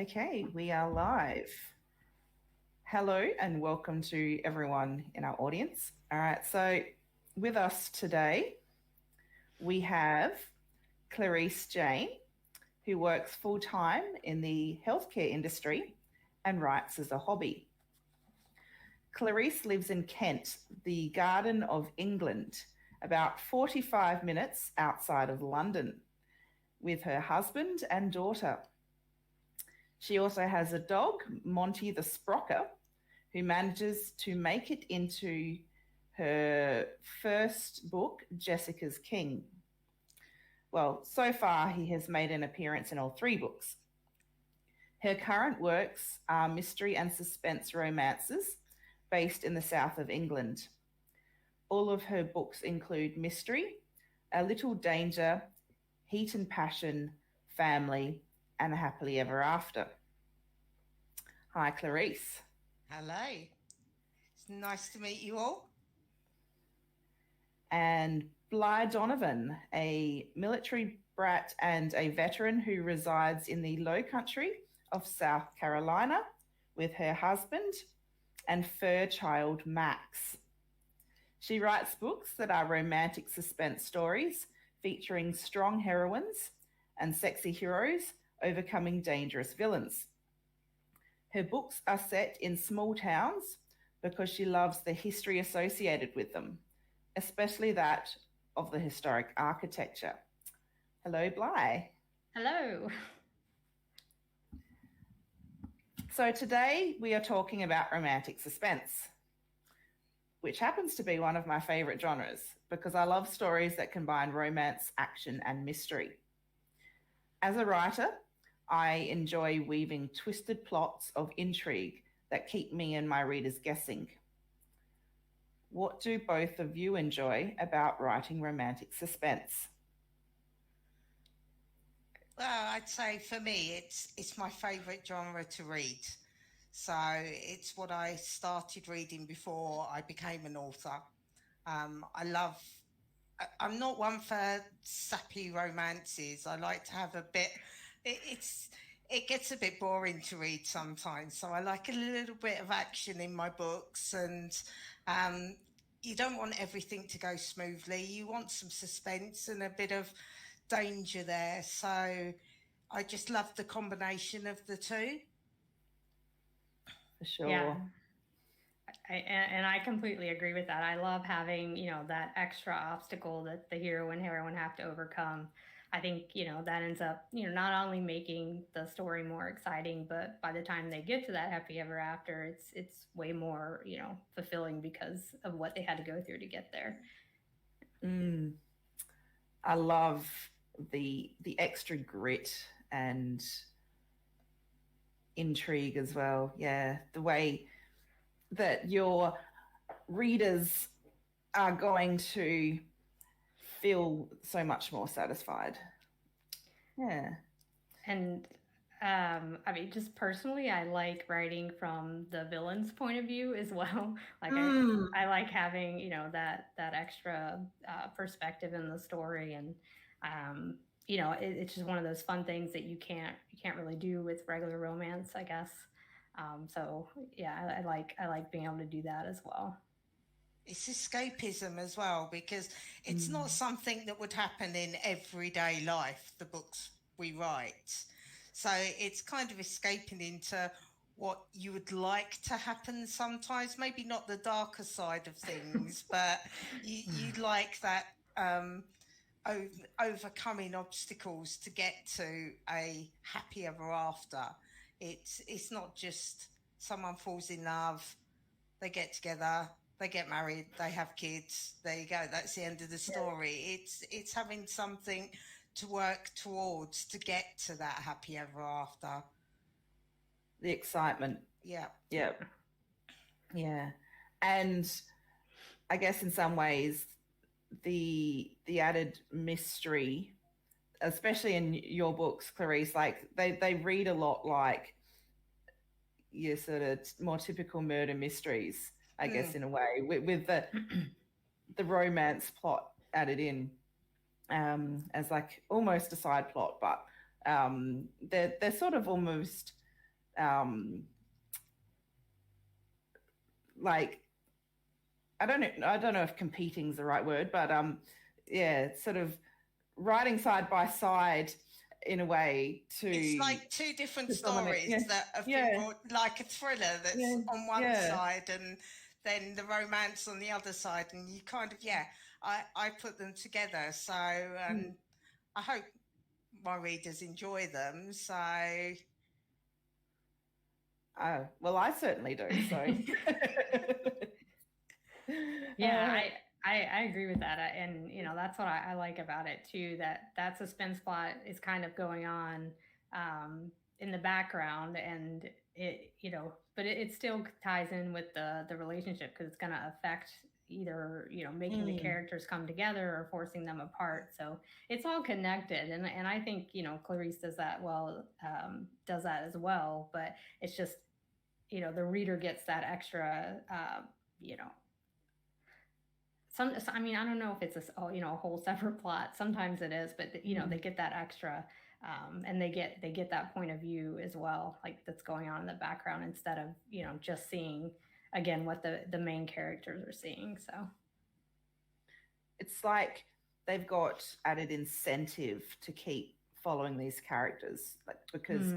Okay, we are live. Hello and welcome to everyone in our audience. All right, so with us today, we have Clarice Jayne, who works full-time in the healthcare industry and writes as a hobby. Clarice lives in Kent, the Garden of England, about 45 minutes outside of London, with her husband and daughter. She also has a dog, Monty the Sprocker, who manages to make it into her first book, Jessica's King. Well, so far he has made an appearance in all 3 books. Her current works are mystery and suspense romances based in the south of England. All of her books include mystery, a little danger, heat and passion, family, and a happily ever after. Hi, Clarice. Hello. It's nice to meet you all. And Blye Donovan, a military brat and a veteran who resides in the lowcountry of South Carolina with her husband and fur child Max. She writes books that are romantic suspense stories featuring strong heroines and sexy heroes overcoming dangerous villains. Her books are set in small towns because she loves the history associated with them, especially that of the historic architecture. Hello, Blye. Hello. So today we are talking about romantic suspense, which happens to be one of my favourite genres because I love stories that combine romance, action, and mystery. As a writer, I enjoy weaving twisted plots of intrigue that keep me and my readers guessing. What do both of you enjoy about writing romantic suspense? Well, I'd say for me, it's my favourite genre to read. So it's what I started reading before I became an author. I'm not one for sappy romances. I like to have a bit. It gets a bit boring to read sometimes. So I like a little bit of action in my books, and you don't want everything to go smoothly. You want some suspense and a bit of danger there. So I just love the combination of the two. For sure. Yeah. And I completely agree with that. I love having, that extra obstacle that the hero and heroine have to overcome. I think, that ends up, not only making the story more exciting, but by the time they get to that happy ever after, it's way more, fulfilling because of what they had to go through to get there. I love the extra grit and intrigue as well. Yeah, the way that your readers are going to feel so much more satisfied. Yeah. And just personally, I like writing from the villain's point of view as well. Like I like having, that extra perspective in the story, and it's just one of those fun things that you can't really do with regular romance, I guess. So yeah, I like being able to do that as well. It's escapism as well, because it's not something that would happen in everyday life, the books we write. So it's kind of escaping into what you would like to happen sometimes, maybe not the darker side of things, but you like that overcoming obstacles to get to a happy ever after. It's not just someone falls in love, they get together, they get married, they have kids, there you go, that's the end of the story. It's having something to work towards to get to that happy ever after. The excitement. Yeah. And I guess in some ways the added mystery, especially in your books, Clarice, like they read a lot like your sort of more typical murder mysteries, I guess, in a way, with the romance plot added in as like almost a side plot, but they're sort of almost like, I don't know if competing is the right word, but yeah, sort of writing side by side in a way to... It's like two different stories that have been brought, like a thriller that's on one side and then the romance on the other side, and you kind of, I put them together. So I hope my readers enjoy them. So... Oh, well, I certainly do, so... Yeah, I agree with that. And, you know, that's what I like about it too, that suspense plot is kind of going on in the background, and it, you know, but it still ties in with the relationship, because it's going to affect either, you know, making the characters come together or forcing them apart. So it's all connected. And I think, you know, Clarice does that as well, but it's just, you know, the reader gets that extra, you know, I mean, I don't know if it's a whole separate plot. Sometimes it is, but you know, they get that extra, and they get that point of view as well, like that's going on in the background, instead of, you know, just seeing again what the main characters are seeing. So it's like they've got added incentive to keep following these characters, like, because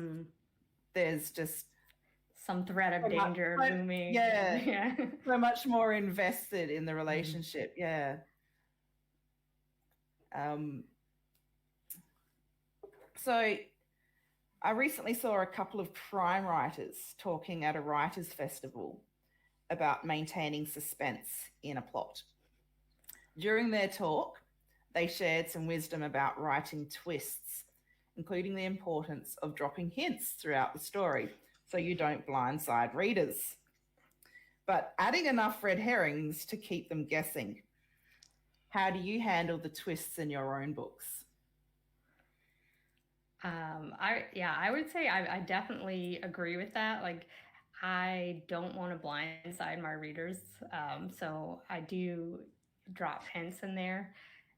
there's just some threat of danger looming. Yeah. So much more invested in the relationship. Yeah. So I recently saw a couple of crime writers talking at a writers' festival about maintaining suspense in a plot. During their talk, they shared some wisdom about writing twists, including the importance of dropping hints throughout the story so you don't blindside readers, but adding enough red herrings to keep them guessing. How do you handle the twists in your own books? I would say I definitely agree with that. Like, I don't want to blindside my readers, so I do drop hints in there.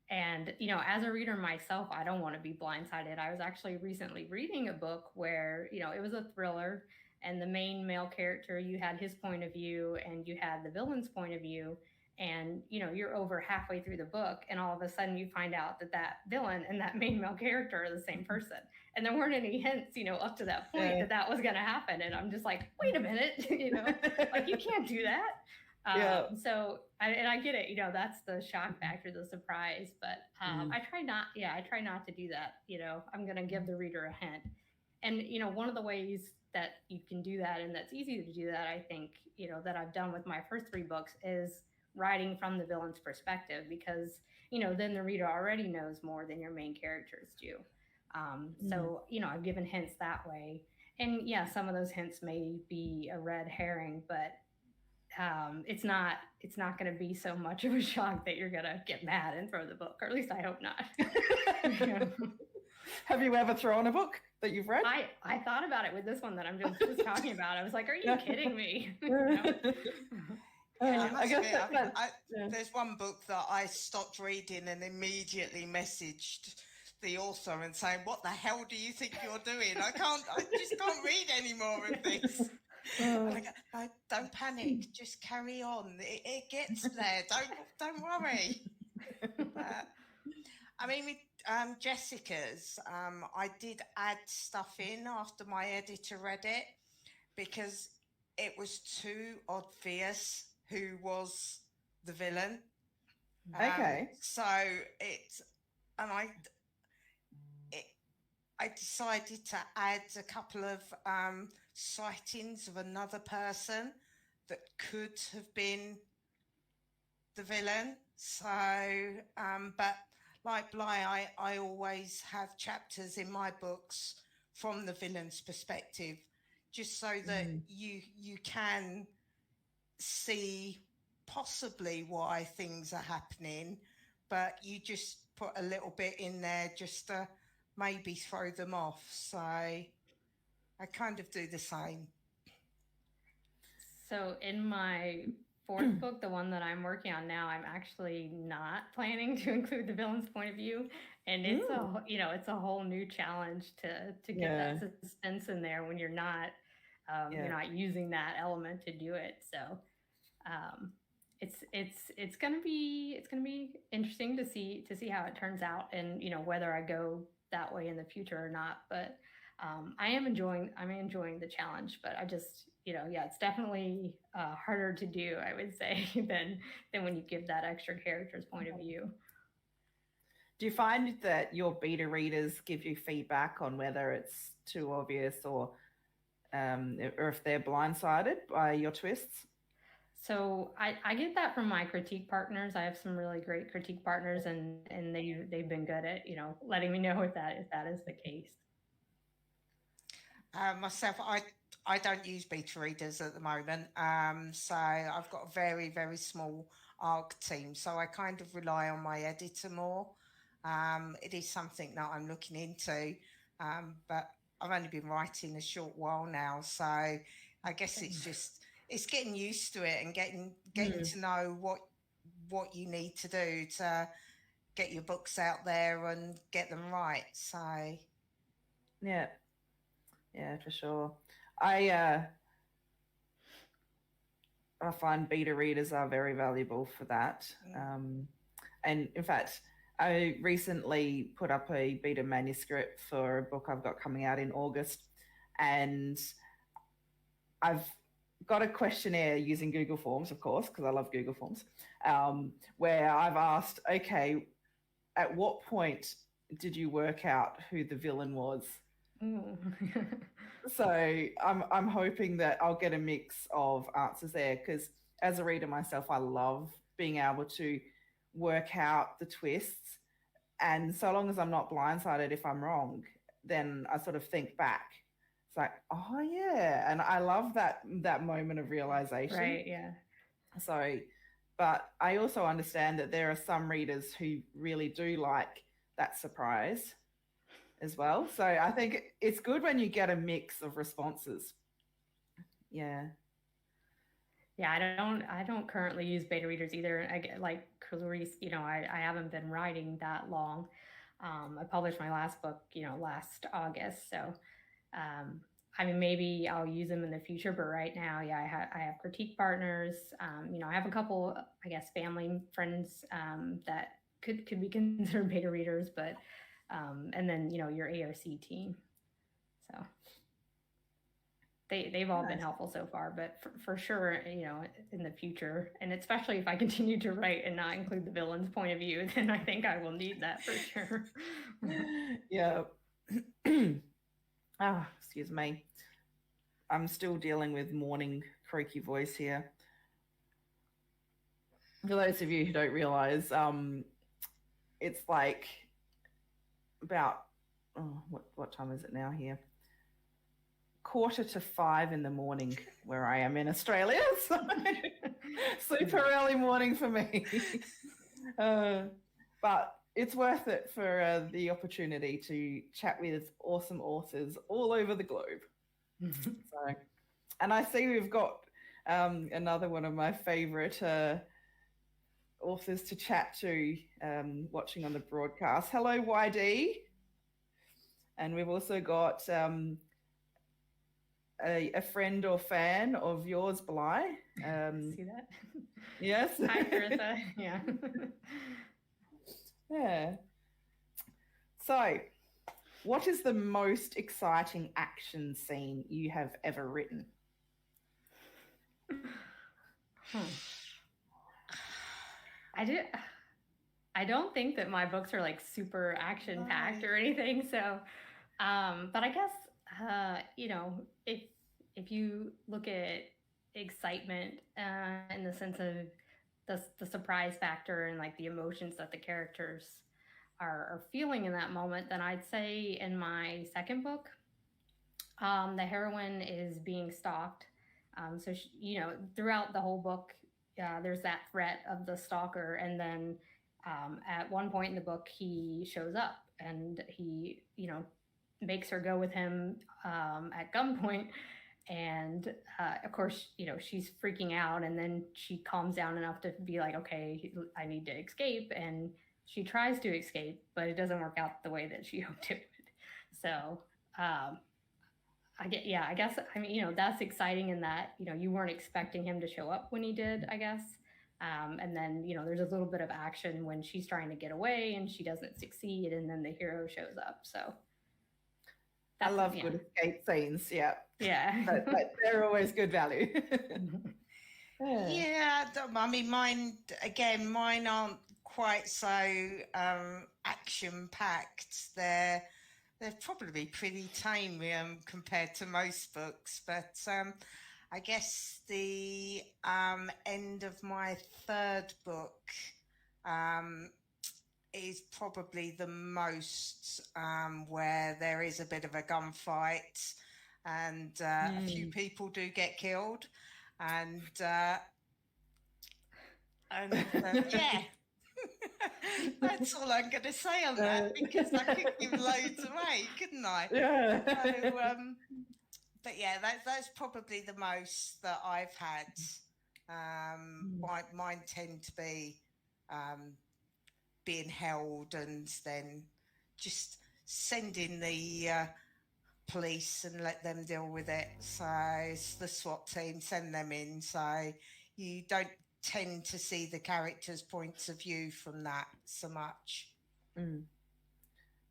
And, you know, as a reader myself, I don't want to be blindsided. I was actually recently reading a book where, you know, it was a thriller, and the main male character, you had his point of view and you had the villain's point of view. And, you know, you're over halfway through the book, and all of a sudden you find out that villain and that main male character are the same person. And there weren't any hints, you know, up to that point that was going to happen. And I'm just like, wait a minute, you know, like, you can't do that. So I get it, you know, that's the shock factor, the surprise, but I try not to do that. You know, I'm going to give the reader a hint. And, you know, one of the ways that you can do that, and that's easy to do that, I think, you know, that I've done with my first 3 books, is writing from the villain's perspective, because, you know, then the reader already knows more than your main characters do. So, you know, I've given hints that way. And yeah, some of those hints may be a red herring, but it's not going to be so much of a shock that you're going to get mad and throw the book, or at least I hope not. Have you ever thrown a book that you've read? I thought about it with this one that I'm just talking about. I was like, are you kidding me? There's one book that I stopped reading and immediately messaged the author and saying, what the hell do you think you're doing? I just can't read any more of this. No, don't panic, just carry on. It gets there. Don't worry. I mean, with Jessica's, I did add stuff in after my editor read it, because it was too obvious who was the villain. Okay. So I decided to add a couple of sightings of another person that could have been the villain. So, but like Blye, I always have chapters in my books from the villain's perspective, just so that you can see possibly why things are happening, but you just put a little bit in there just to maybe throw them off. So I kind of do the same. So in my 4th book, the one that I'm working on now, I'm actually not planning to include the villain's point of view, and it's a whole new challenge to get that suspense in there when you're not You're not using that element to do it. So it's gonna be interesting to see how it turns out, and whether I go that way in the future or not. But I'm enjoying the challenge. But I just it's definitely harder to do, I would say, than when you give that extra character's point of view. Do you find that your beta readers give you feedback on whether it's too obvious or if they're blindsided by your twists? So I get that from my critique partners. I have some really great critique partners, and they've been good at letting me know if that is the case. Myself, I don't use beta readers at the moment, so I've got a very, very small ARC team, so I kind of rely on my editor more. It is something that I'm looking into, but I've only been writing a short while now, so I guess it's getting used to it and getting to know what you need to do to get your books out there and get them right. So yeah, for sure. I find beta readers are very valuable for that. And in fact, I recently put up a beta manuscript for a book I've got coming out in August, and I've got a questionnaire using Google Forms, of course, because I love Google Forms, where I've asked, okay, at what point did you work out who the villain was? So I'm hoping that I'll get a mix of answers there, because as a reader myself, I love being able to work out the twists, and so long as I'm not blindsided if I'm wrong, then I sort of think back. It's like, oh yeah, and I love that moment of realization. Right, yeah. So, but I also understand that there are some readers who really do like that surprise as well. So I think it's good when you get a mix of responses. Yeah. Yeah, I don't currently use beta readers either. I get, like Clarice, I haven't been writing that long. I published my last book, last August. So, I mean, maybe I'll use them in the future, but right now, yeah, I have critique partners. I have a couple, I guess, family friends that could be considered beta readers, but and then your AOC team. So they've all been helpful so far, but for sure, in the future, and especially if I continue to write and not include the villain's point of view, then I think I will need that for sure. Yeah. Excuse me. I'm still dealing with morning croaky voice here. For those of you who don't realize, it's like about what time is it now here? 4:45 in the morning where I am in Australia. So super early morning for me. But it's worth it for the opportunity to chat with awesome authors all over the globe. So, and I see we've got another one of my favorite authors to chat to watching on the broadcast. Hello, YD. And we've also got a friend or fan of yours, Blye. See that? Yes. Hi, Carissa. Yeah. Yeah. So, what is the most exciting action scene you have ever written? I don't think that my books are like super action packed or anything. So, but I guess, if you look at excitement in the sense of the surprise factor and like the emotions that the characters are feeling in that moment, then I'd say in my second book, the heroine is being stalked. So she, throughout the whole book, there's that threat of the stalker, and then at one point in the book, he shows up and he, makes her go with him at gunpoint. And of course, she's freaking out, and then she calms down enough to be like, okay, I need to escape. And she tries to escape, but it doesn't work out the way that she hoped it would. So I guess, I mean, that's exciting in that, you weren't expecting him to show up when he did, I guess. And then, there's a little bit of action when she's trying to get away and she doesn't succeed, and then the hero shows up. So I love good escape scenes. Yeah. Yeah. but they're always good value. Yeah, I mean, mine aren't quite so action-packed. They're probably pretty tame compared to most books, but I guess the end of my third book is probably the most where there is a bit of a gunfight and a few people do get killed. And yeah, that's all I'm going to say on that, because I could give loads away, couldn't I? Yeah. So, but yeah, that's probably the most that I've had. Mine tend to be being held and then just sending the police and let them deal with it. So it's the SWAT team, send them in. So you don't tend to see the characters' points of view from that so much.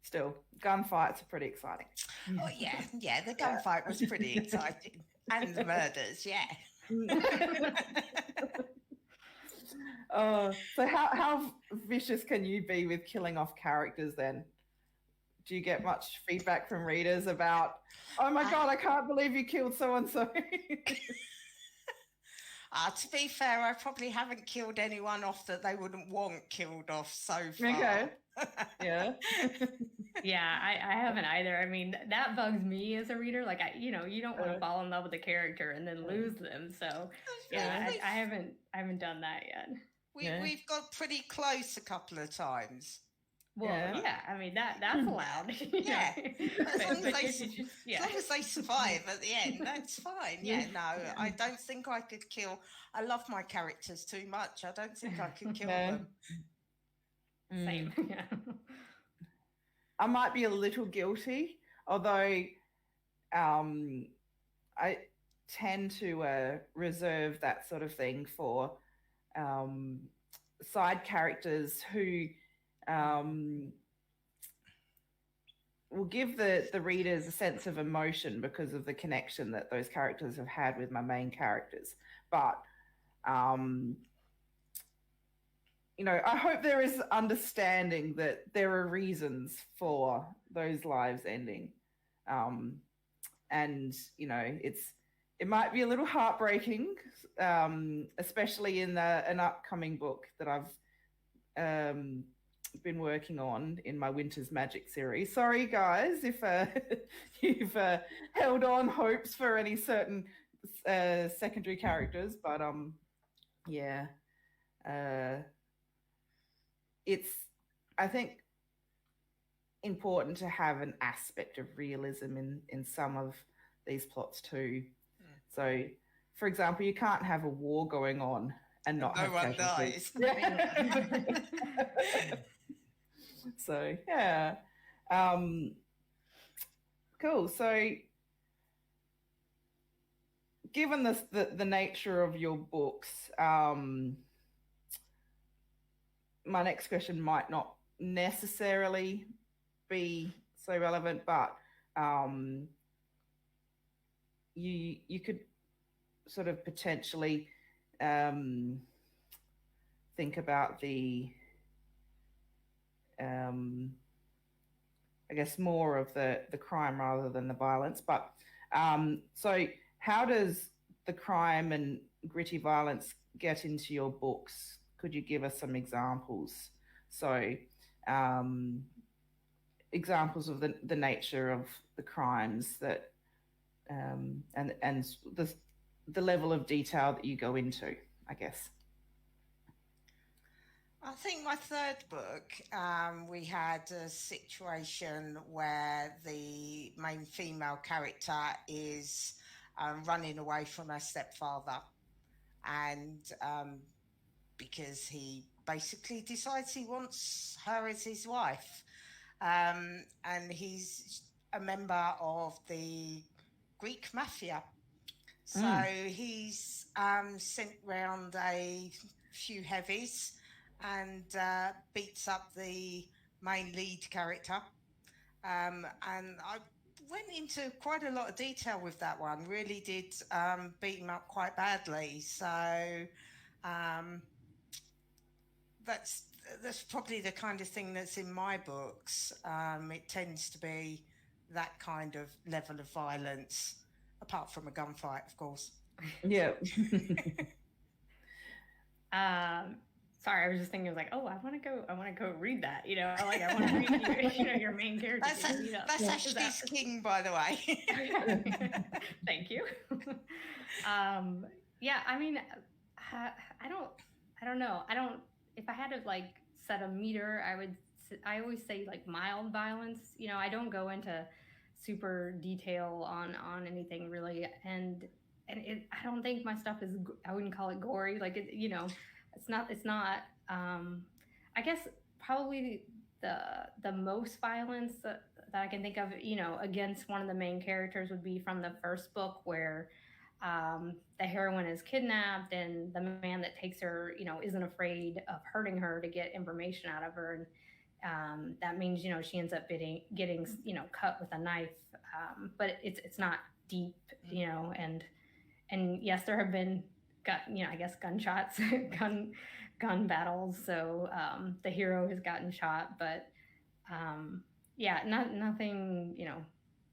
Still, gunfights are pretty exciting. Oh yeah, the gunfight was pretty exciting. And the murders, yeah. So how vicious can you be with killing off characters then? Do you get much feedback from readers about, oh my God, I can't believe you killed so-and-so? To be fair, I probably haven't killed anyone off that they wouldn't want killed off so far. Okay. Yeah. Yeah, I haven't either. I mean, that bugs me as a reader. Like, you don't want to fall in love with a character and then lose them. So, yeah, I haven't done that yet. We've got pretty close a couple of times. Well, yeah, I mean, that's allowed. Yeah. As long as they survive at the end, that's fine. Yeah, no, I don't think I could kill. I love my characters too much. I don't think I could kill them. Same. Yeah. I might be a little guilty, although I tend to reserve that sort of thing for side characters who will give the readers a sense of emotion because of the connection that those characters have had with my main characters. But I hope there is understanding that there are reasons for those lives ending. And, it might be a little heartbreaking, especially in an upcoming book that I've been working on in my Winter's Magic series. Sorry, guys, if you've held on hopes for any certain secondary characters, but it's, I think, important to have an aspect of realism in some of these plots too. So, for example, you can't have a war going on and not have casualties. No one dies. So, yeah. Cool. So, given the nature of your books, my next question might not necessarily be so relevant, but you could sort of potentially think about the I guess more of the crime rather than the violence. But so how does the crime and gritty violence get into your books? Could you give us some examples? So examples of the nature of the crimes that and the level of detail that you go into, I guess. I think my third book, we had a situation where the main female character is running away from her stepfather, and because he basically decides he wants her as his wife, and he's a member of the Greek mafia. So he's sent round a few heavies and beats up the main lead character. And I went into quite a lot of detail with that one. Really did beat him up quite badly. So that's probably the kind of thing that's in my books. It tends to be that kind of level of violence, apart from a gunfight, of course. Yeah. Sorry, I was just thinking, like, oh, I want to go read that. You know, like I want to read your main character. That's Ashley's King, by the way. Thank you. Yeah, I mean, I don't know. If I had to like set a meter, I always say like mild violence. You know, I don't go into super detail on anything really, and I don't think my stuff is, I wouldn't call it gory. Like it, you know, it's not. I guess probably the most violence that I can think of, you know, against one of the main characters would be from the first book where the heroine is kidnapped and the man that takes her, you know, isn't afraid of hurting her to get information out of her. And that means, you know, she ends up getting, you know, cut with a knife. But it's not deep, you know, and yes, there have been I guess gunshots, gun battles. So the hero has gotten shot, but yeah, nothing, you know,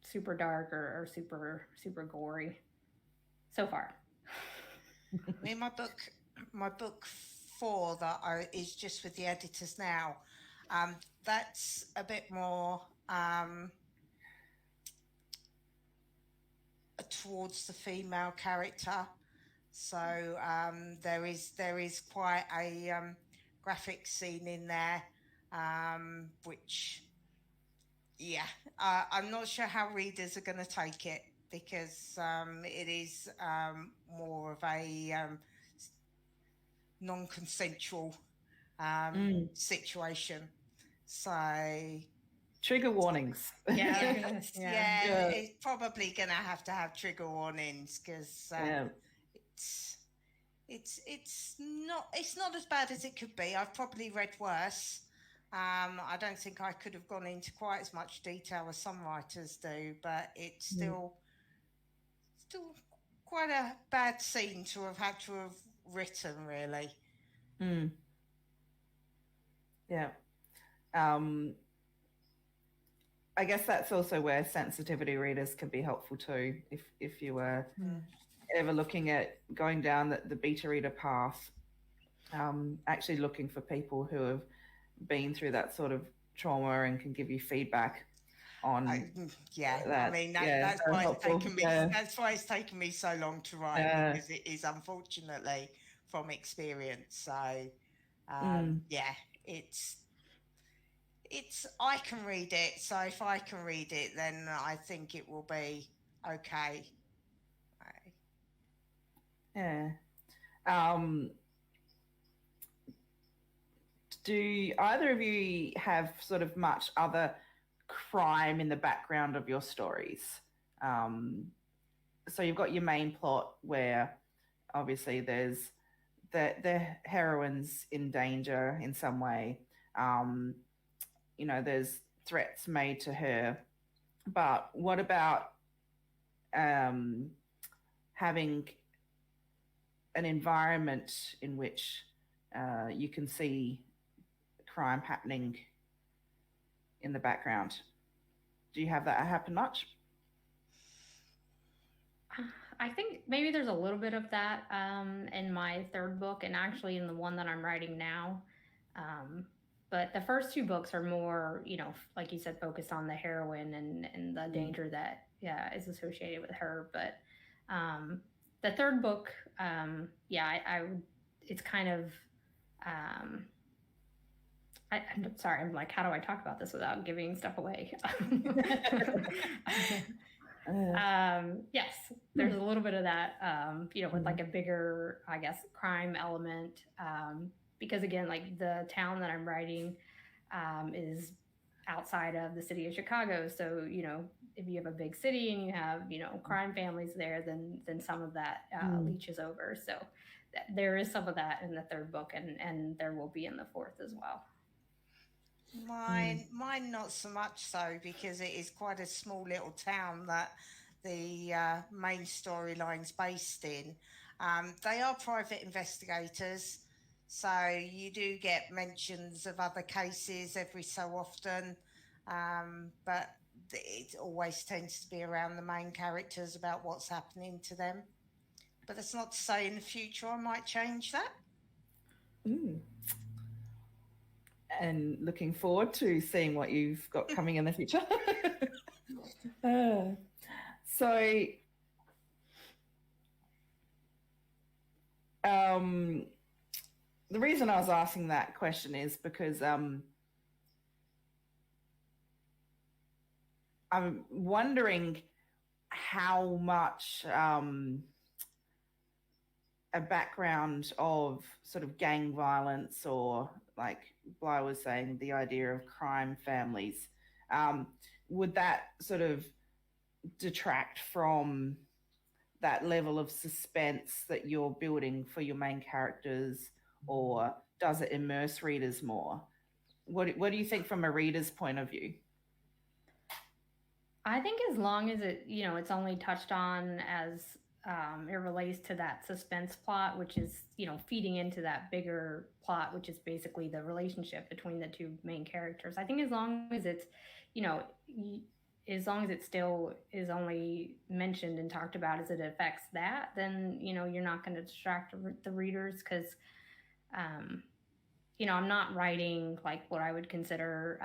super dark or super gory so far. I mean, my book 4 that is just with the editors now. That's a bit more towards the female character. So there is quite a graphic scene in there, which, yeah, I'm not sure how readers are going to take it, because it is more of a non-consensual situation. So trigger warnings. Yeah, it's probably going to have trigger warnings, because it's not as bad as it could be. I've probably read worse. I don't think I could have gone into quite as much detail as some writers do, but it's still quite a bad scene to have had to have written, really. Yeah. I guess that's also where sensitivity readers can be helpful too. If you were ever looking at going down the beta reader path, actually looking for people who have been through that sort of trauma and can give you feedback on that. I mean, that's why it's taken me. That's why it's taken me so long to write, because it is, unfortunately, from experience. So it's I can read it. So if I can read it, then I think it will be okay. Yeah. Do either of you have sort of much other crime in the background of your stories? So you've got your main plot where obviously there's the heroine's in danger in some way. You know, there's threats made to her. But what about having an environment in which you can see crime happening in the background? Do you have that happen much? I think maybe there's a little bit of that in my third book, and actually in the one that I'm writing now. But the first 2 books are more, you know, like you said, focused on the heroine and the danger that is associated with her. But the third book, it's kind of, I'm sorry, I'm like, how do I talk about this without giving stuff away? Yes, there's a little bit of that, you know, with like a bigger, I guess, crime element. Because again, like the town that I'm writing is outside of the city of Chicago. So, you know, if you have a big city and you have, you know, crime families there, then some of that leaches over. So there is some of that in the third book, and there will be in the fourth as well. Mine not so much so, because it is quite a small little town that the main storyline's based in. They are private investigators, so you do get mentions of other cases every so often, but it always tends to be around the main characters about what's happening to them. But that's not to say in the future I might change that. And looking forward to seeing what you've got coming in the future. So, the reason I was asking that question is because I'm wondering how much a background of sort of gang violence, or like Blye was saying, the idea of crime families, would that sort of detract from that level of suspense that you're building for your main characters, or does it immerse readers more? What do you think from a reader's point of view? I think as long as it, you know, it's only touched on as it relates to that suspense plot, which is, you know, feeding into that bigger plot, which is basically the relationship between the two main characters. I think as long as it's, you know, as long as it still is only mentioned and talked about as it affects that, then, you know, you're not going to distract the readers, because, you know, I'm not writing like what I would consider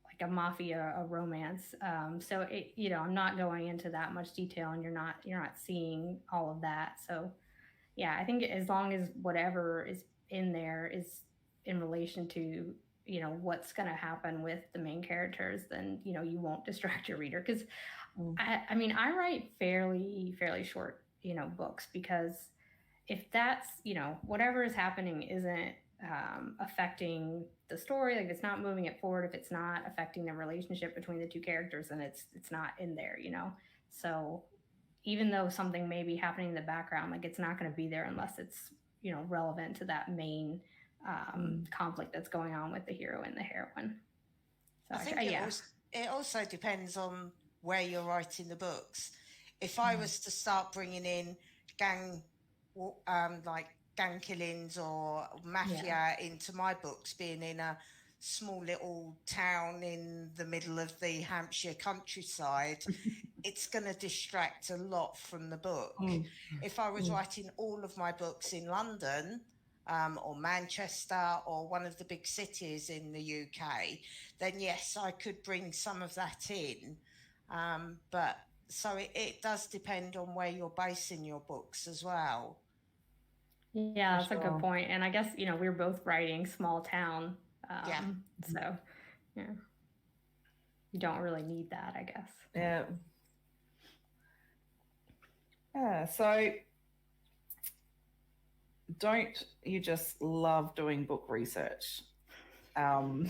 like a mafia, a romance. So it, you know, I'm not going into that much detail, and you're not seeing all of that. So yeah, I think as long as whatever is in there is in relation to, you know, what's going to happen with the main characters, then, you know, you won't distract your reader. Because I mean, I write fairly short, you know, books, because if that's, you know, whatever is happening isn't affecting the story, like it's not moving it forward, if it's not affecting the relationship between the two characters, then it's not in there, you know. So even though something may be happening in the background, like it's not going to be there unless it's, you know, relevant to that main conflict that's going on with the hero and the heroine. So I think it also depends on where you're writing the books. If I was to start bringing in gang killings or mafia into my books, being in a small little town in the middle of the Hampshire countryside, it's going to distract a lot from the book. If I was writing all of my books in London, or Manchester, or one of the big cities in the UK, then yes, I could bring some of that in. But so it does depend on where you're basing your books as well. Yeah, that's a good point. And I guess, you know, we're both writing small town. So, yeah, you don't really need that, I guess. Yeah. Yeah. So, don't you just love doing book research? I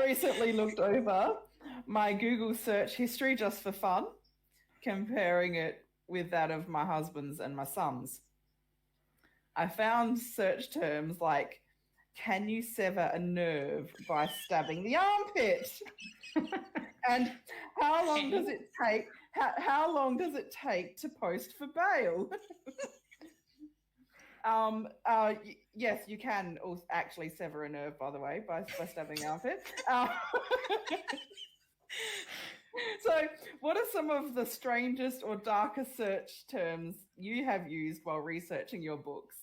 recently looked over my Google search history just for fun, comparing it with that of my husband's and my son's. I found search terms like, can you sever a nerve by stabbing the armpit? And how long does it take? How long does it take to post for bail? Yes, you can actually sever a nerve, by the way, by stabbing the armpit. So, what are some of the strangest or darker search terms you have used while researching your books?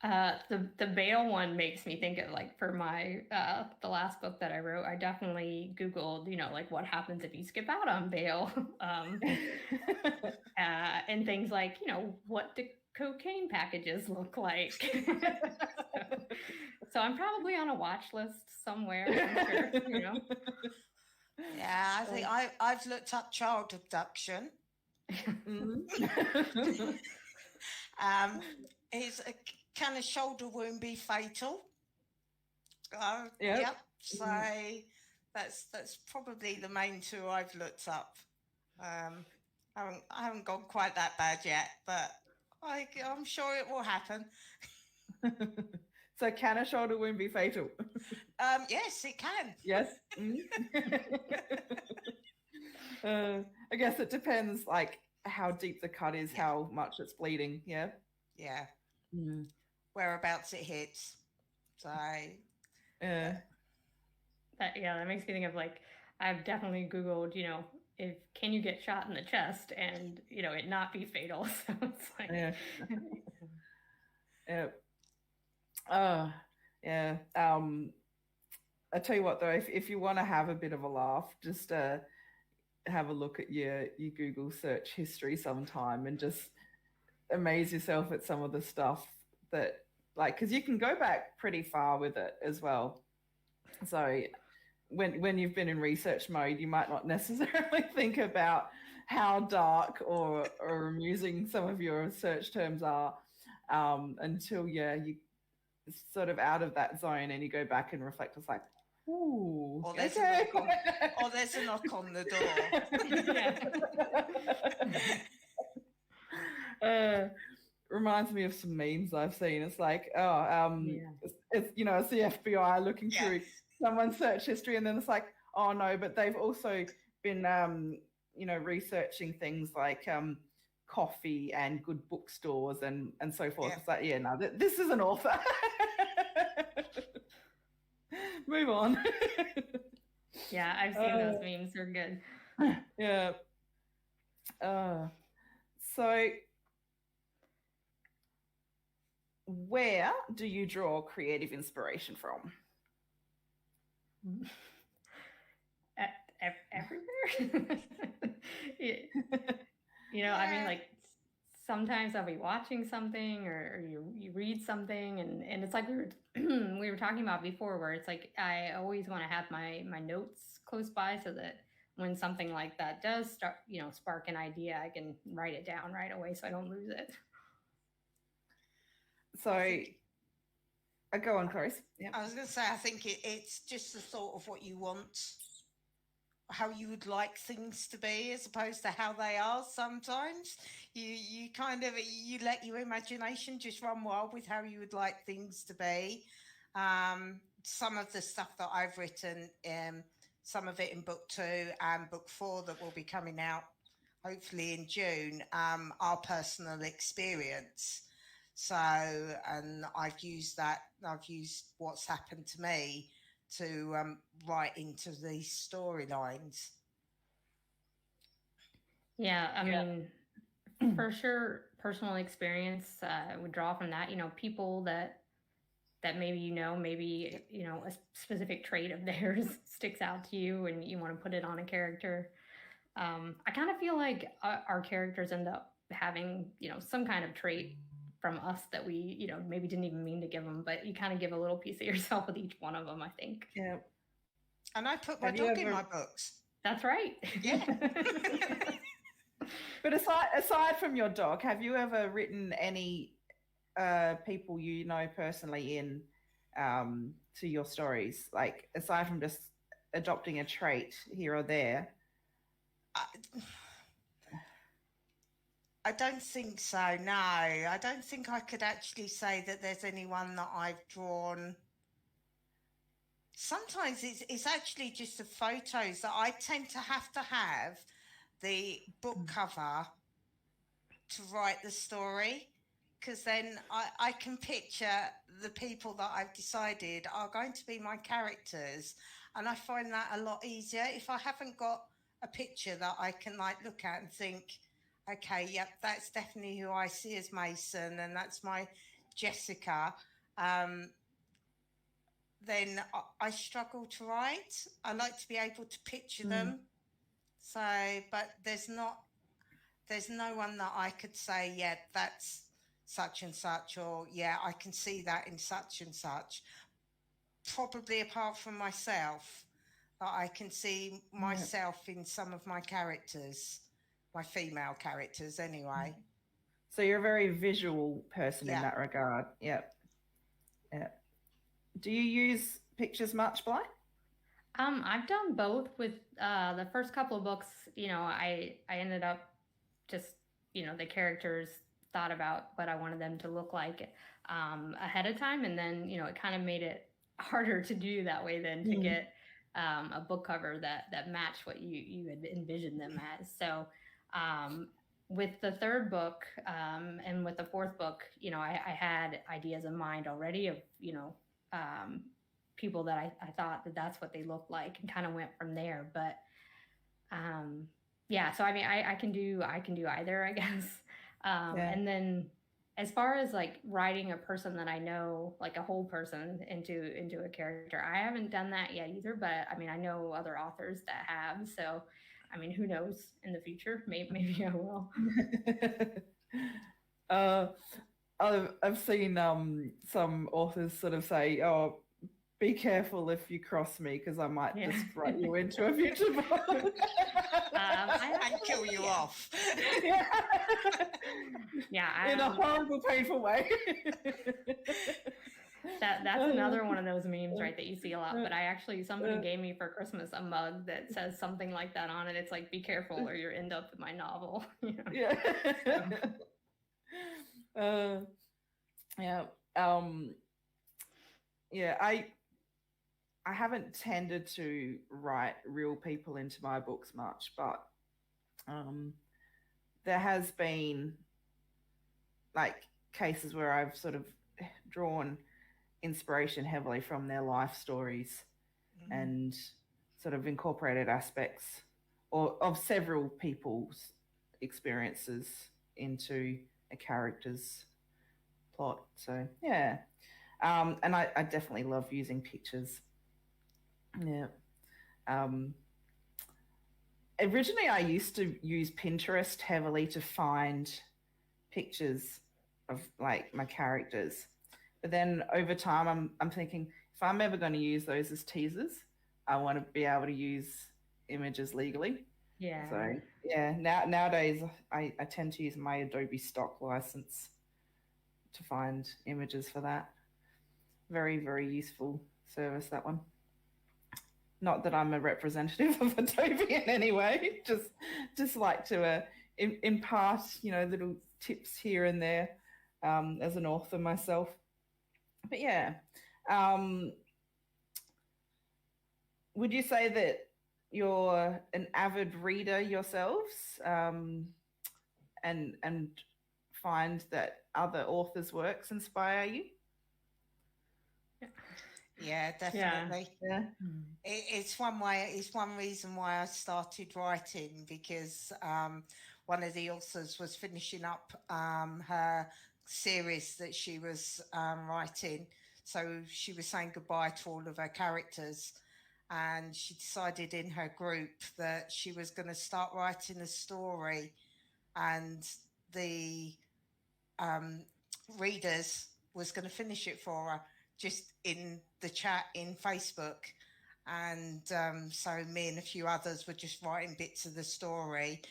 The bail one makes me think of, like, for my the last book that I wrote, I definitely Googled, you know, like, what happens if you skip out on bail, and things like, you know, what do cocaine packages look like? So I'm probably on a watch list somewhere, I'm sure, you know. Yeah, I think I've looked up child abduction. Can a shoulder wound be fatal? Yep. So that's probably the main two I've looked up. I haven't gone quite that bad yet, but I'm sure it will happen. So can a shoulder wound be fatal? Yes, it can. Yes. I guess it depends, like how deep the cut is, how much it's bleeding. Yeah. Yeah. Whereabouts it hits. So. That makes me think of, like, I've definitely Googled, if can you get shot in the chest and it not be fatal. So it's like I tell you what though, if you want to have a bit of a laugh, just have a look at your Google search history sometime and just amaze yourself at some of the stuff that, like, because you can go back pretty far with it as well. So when you've been in research mode, you might not necessarily think about how dark or amusing some of your search terms are until you sort of out of that zone and you go back and reflect. It's like, ooh, or there's a knock on the door. Reminds me of some memes I've seen. It's like, it's the FBI looking through someone's search history, and then it's like, oh no, but they've also been researching things like coffee and good bookstores and so forth. It's like, this is an author. Move on. I've seen those memes. They're good. Yeah. So where do you draw creative inspiration from? Everywhere. I mean, like, sometimes I'll be watching something or you read something and it's like we were talking about before, where it's like I always want to have my notes close by so that when something like that does start, spark an idea, I can write it down right away so I don't lose it. So go on, Clarice. Yeah. I was going to say, I think it's just the thought of what you want, how you would like things to be, as opposed to how they are. Sometimes you kind of you let your imagination just run wild with how you would like things to be. Some of the stuff that I've written, some of it in book 2 and book 4 that will be coming out hopefully in June, are personal experience. So, and I've used what's happened to me to write into these storylines. Yeah, I mean, for sure, personal experience would draw from that. People that maybe maybe a specific trait of theirs sticks out to you, and you want to put it on a character. I kind of feel like our characters end up having some kind of trait from us that we maybe didn't even mean to give them, but you kind of give a little piece of yourself with each one of them, I think. Yeah. And I put my dog in my books. That's right. Yeah. But aside from your dog, have you ever written any people personally in to your stories, like aside from just adopting a trait here or there? I don't think so, no. I don't think I could actually say that there's anyone that I've drawn. Sometimes it's actually just the photos that I tend to have the book cover to write the story, because then I can picture the people that I've decided are going to be my characters, and I find that a lot easier if I haven't got a picture that I can look at and think, okay, yep, that's definitely who I see as Mason, and that's my Jessica. Then I struggle to write. I like to be able to picture them. So, but there's no one that I could say, yeah, that's such and such, or yeah, I can see that in such and such. Probably apart from myself, that I can see myself in some of my characters. My female characters anyway. So you're a very visual person in that regard. Yep. Do you use pictures much, Blye? I've done both. With the first couple of books, I ended up just, the characters thought about what I wanted them to look like ahead of time, and then it kind of made it harder to do that way than to get a book cover that matched what you had envisioned them as. So with the third book and with the fourth book, I had ideas in mind already of people that I thought that's what they looked like, and kind of went from there. But yeah, so I mean, I can do either, I guess. And then as far as like writing a person that I know, like a whole person into a character, I haven't done that yet either. But I mean, I know other authors that have. So I mean, who knows in the future? Maybe I will. I've seen some authors sort of say, "Oh, be careful if you cross me, because I might just write you into a future book and kill you off." Yeah, in a horrible, painful way. That's another one of those memes, right, that you see a lot. But somebody gave me for Christmas a mug that says something like that on it. It's like, "Be careful, or you'll end up in my novel." Yeah. I haven't tended to write real people into my books much, but there has been like cases where I've sort of drawn inspiration heavily from their life stories and sort of incorporated aspects of several people's experiences into a character's plot. So yeah, and I definitely love using pictures. Yeah. Originally, I used to use Pinterest heavily to find pictures of like my characters, but then over time, I'm thinking, if I'm ever going to use those as teasers, I want to be able to use images legally. Yeah. So yeah, nowadays I tend to use my Adobe stock license to find images for that. Very, very useful service, that one. Not that I'm a representative of Adobe in any way. Just like to impart, little tips here and there as an author myself. But yeah, would you say that you're an avid reader yourselves, and find that other authors' works inspire you? Yeah, definitely. Yeah. It's one reason why I started writing, because one of the authors was finishing up her series that she was writing. So she was saying goodbye to all of her characters, and she decided in her group that she was going to start writing a story, and the readers was going to finish it for her just in the chat in Facebook. And so me and a few others were just writing bits of the story.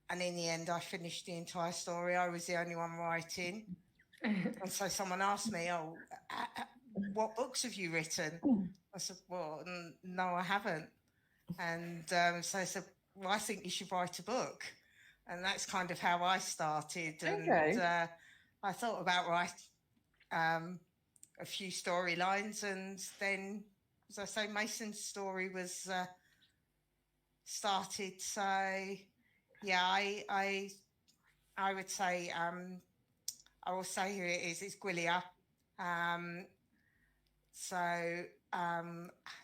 And in the end, I finished the entire story. I was the only one writing. And so someone asked me, "Oh, what books have you written?" I said, "Well, no, I haven't." And so I said, "Well, I think you should write a book." And that's kind of how I started. Okay. And I thought about writing a few storylines, and then, as I say, Mason's story was started. So yeah, I would say I will say who it is. It's Gwillia.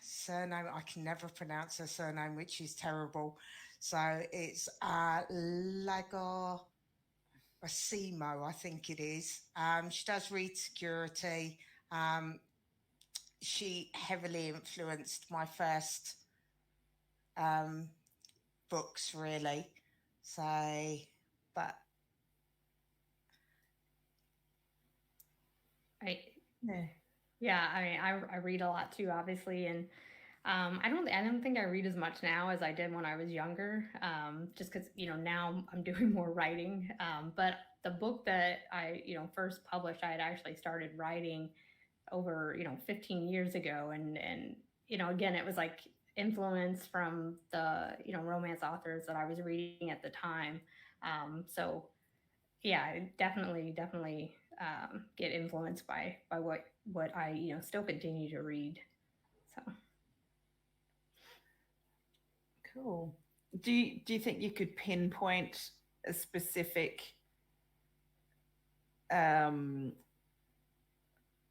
Surname, I can never pronounce her surname, which is terrible. So it's Lago Asimo, I think it is. She does read security. She heavily influenced my first books, really. So, but yeah, I mean, I read a lot too, obviously, and I don't think I read as much now as I did when I was younger, just because now I'm doing more writing. But the book that I first published, I had actually started writing over 15 years ago, and again, it was like influence from the romance authors that I was reading at the time. So yeah, I definitely get influenced by what I still continue to read. So cool. Do you think you could pinpoint a specific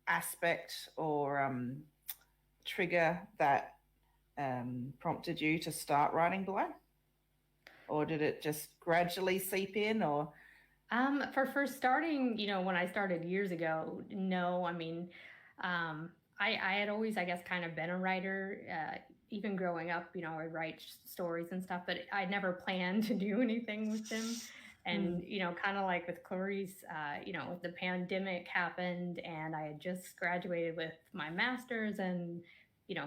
aspect or trigger that prompted you to start writing Blye? Or did it just gradually seep in? Or for starting, when I started years ago, no. I mean, I had always, I guess, kind of been a writer. Even growing up, I'd write stories and stuff, but I never planned to do anything with them. And, kind of like with Clarice, the pandemic happened and I had just graduated with my master's and,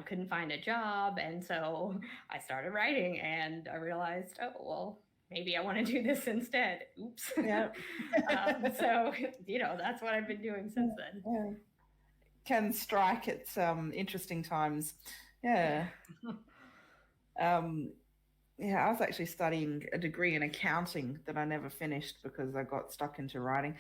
couldn't find a job. And so I started writing and I realized, oh, well, maybe I want to do this instead. Oops. Yeah. So, that's what I've been doing since then. Yeah. Can strike at some interesting times. Yeah. Yeah, I was actually studying a degree in accounting that I never finished because I got stuck into writing.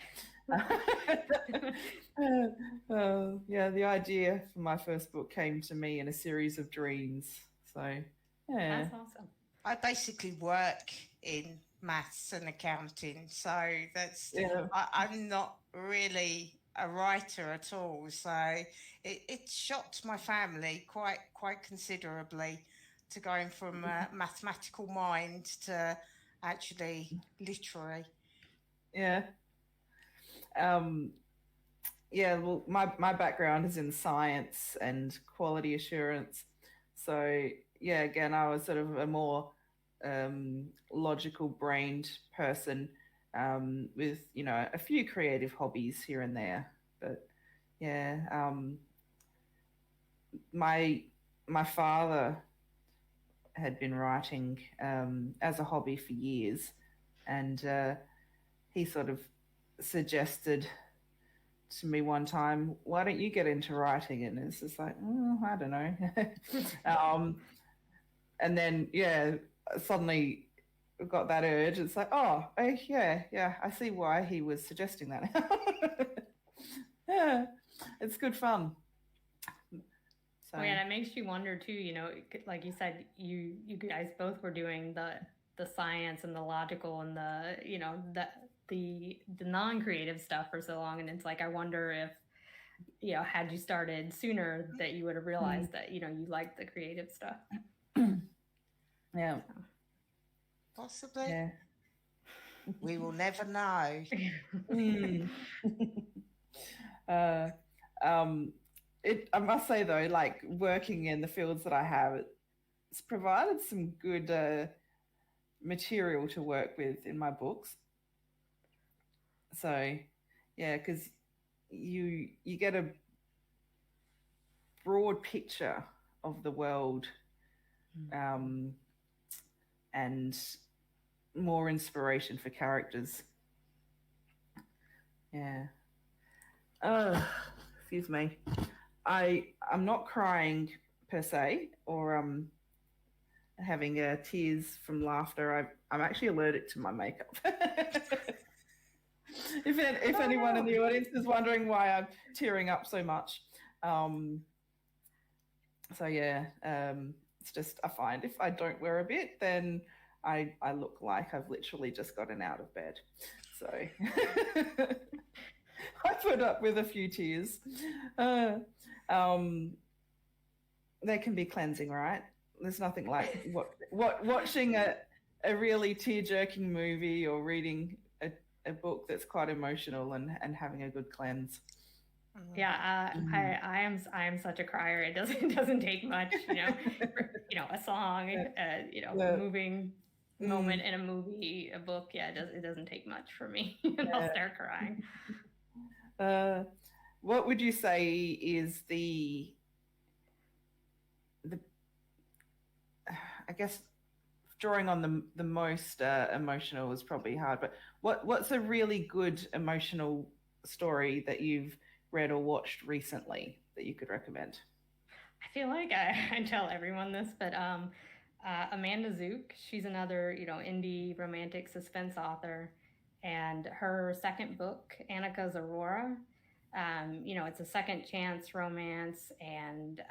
Yeah, the idea for my first book came to me in a series of dreams. So, yeah. That's awesome. I basically work in maths and accounting, so that's I'm not really a writer at all. So it shocked my family quite considerably to going from a mathematical mind to actually literary. Yeah. Yeah, well, my background is in science and quality assurance. So, yeah, again, I was sort of a more logical brained person with, a few creative hobbies here and there. But, yeah, my father had been writing as a hobby for years, and he sort of suggested to me one time, why don't you get into writing? And it's just like, I don't know. And then, suddenly got that urge. It's like, yeah, I see why he was suggesting that. Yeah, it's good fun. So. Yeah, that makes you wonder too. Like you said, you guys both were doing the science and the logical and the non-creative stuff for so long, and it's like I wonder if had you started sooner that you would have realized that you liked the creative stuff. Yeah, possibly. Yeah. We will never know. I must say though, like working in the fields that I have, it's provided some good material to work with in my books. So, yeah, because you get a broad picture of the world, and more inspiration for characters. Yeah. Excuse me. I'm not crying per se, or having tears from laughter. I'm actually allergic to my makeup. If anyone in the audience is wondering why I'm tearing up so much, so yeah, it's just I find if I don't wear a bit, then I look like I've literally just gotten out of bed. So I put up with a few tears. They can be cleansing, right? There's nothing like watching a really tear-jerking movie or reading a book that's quite emotional and having a good cleanse. Yeah, I am such a crier. It doesn't take much, a song, a moving moment in a movie, a book. Yeah, it doesn't take much for me, and I'll start crying. What would you say is the I guess drawing on the most emotional is probably hard, but what's a really good emotional story that you've read or watched recently that you could recommend? I feel like I tell everyone this, but Amanda Zook, she's another, indie romantic suspense author. And her second book, Annika's Aurora, it's a second chance romance. And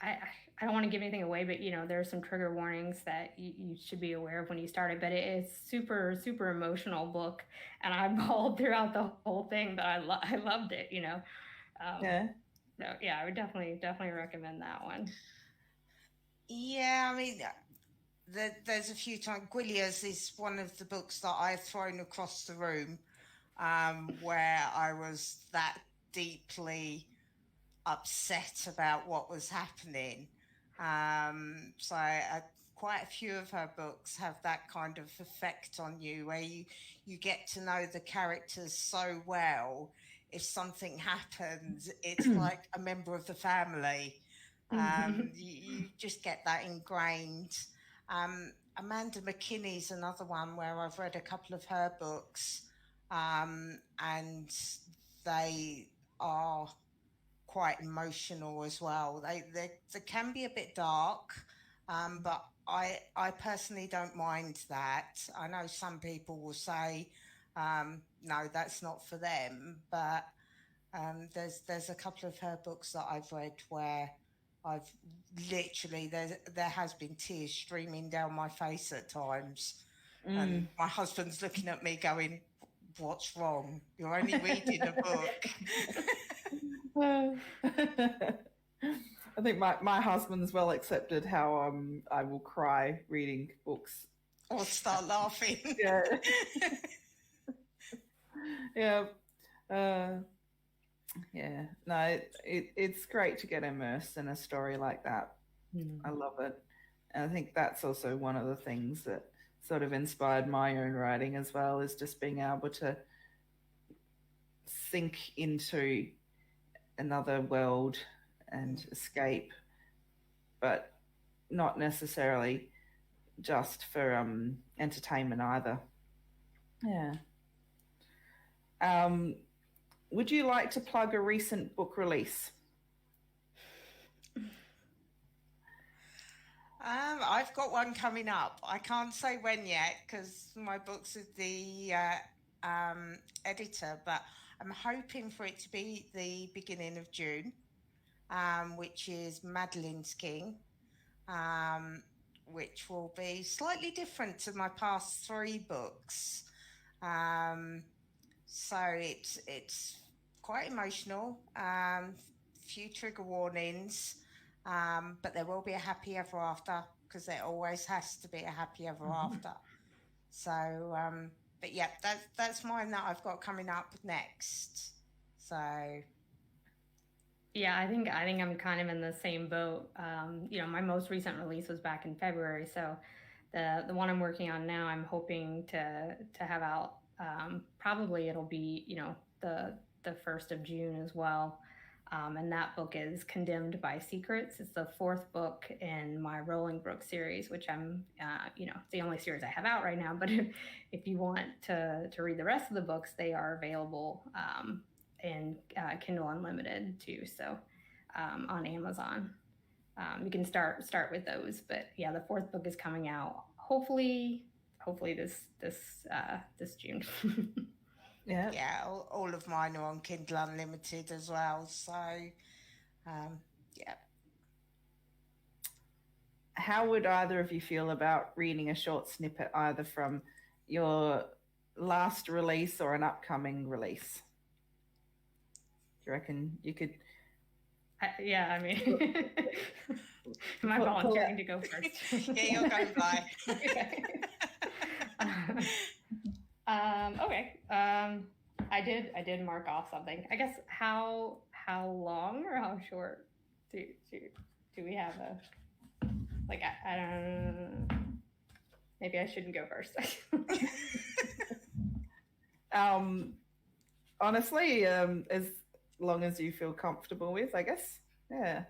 I don't want to give anything away, but, there are some trigger warnings that you should be aware of when you start it. But it is super, super emotional book. And I bawled throughout the whole thing, but I loved it, Yeah. So yeah, I would definitely recommend that one. Yeah, I mean, there's a few times. Gwyllia's is one of the books that I've thrown across the room, where I was that deeply upset about what was happening. So quite a few of her books have that kind of effect on you, where you get to know the characters so well. If something happens, it's like a member of the family. You just get that ingrained. Amanda McKinney's another one where I've read a couple of her books, and they are quite emotional as well. They can be a bit dark, but I personally don't mind that. I know some people will say, no, that's not for them, but there's a couple of her books that I've read where I've literally there has been tears streaming down my face at times, and my husband's looking at me going, "What's wrong? You're only reading a book." I think my husband's well accepted how I will cry reading books or start laughing. Yeah. Yeah. Yeah. No, it's great to get immersed in a story like that. I love it. And I think that's also one of the things that sort of inspired my own writing as well, is just being able to sink into another world and escape, but not necessarily just for entertainment either. Yeah. Would you like to plug a recent book release? I've got one coming up. I can't say when yet because my book's with the editor, but I'm hoping for it to be the beginning of June, which is Madeline's King, which will be slightly different to my past 3 books. So it's quite emotional, few trigger warnings, but there will be a happy ever after, because there always has to be a happy ever after. So, but yeah, that's mine that I've got coming up next. So, yeah, I think I'm kind of in the same boat. My most recent release was back in February, so the one I'm working on now, I'm hoping to have out. Probably it'll be the 1st of June as well. And that book is Condemned by Secrets. It's the 4th book in my Rolling Brook series, which I'm, it's the only series I have out right now. But if you want to read the rest of the books, they are available in Kindle Unlimited too. So on Amazon, you can start with those. But yeah, the 4th book is coming out hopefully this June. Yeah, all of mine are on Kindle Unlimited as well. So, yeah. How would either of you feel about reading a short snippet either from your last release or an upcoming release? Do you reckon you could? Yeah, I mean, am I volunteering to go first? Yeah, you're going by. Okay. Okay. I did mark off something. I guess how long or how short do we have a, like, I don't know. Maybe I shouldn't go first. Honestly, as long as you feel comfortable with, I guess. Yeah.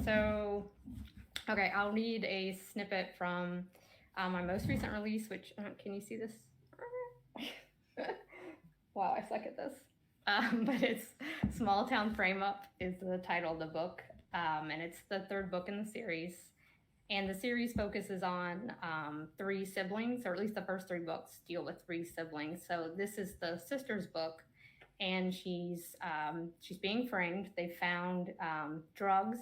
So, okay, I'll read a snippet from My most recent release, which can you see this? Wow, I suck at this. But it's Small Town Frame Up is the title of the book, and it's the third book in the series. And the series focuses on three siblings, or at least the first three books deal with three siblings. So this is the sister's book, and she's being framed. They found drugs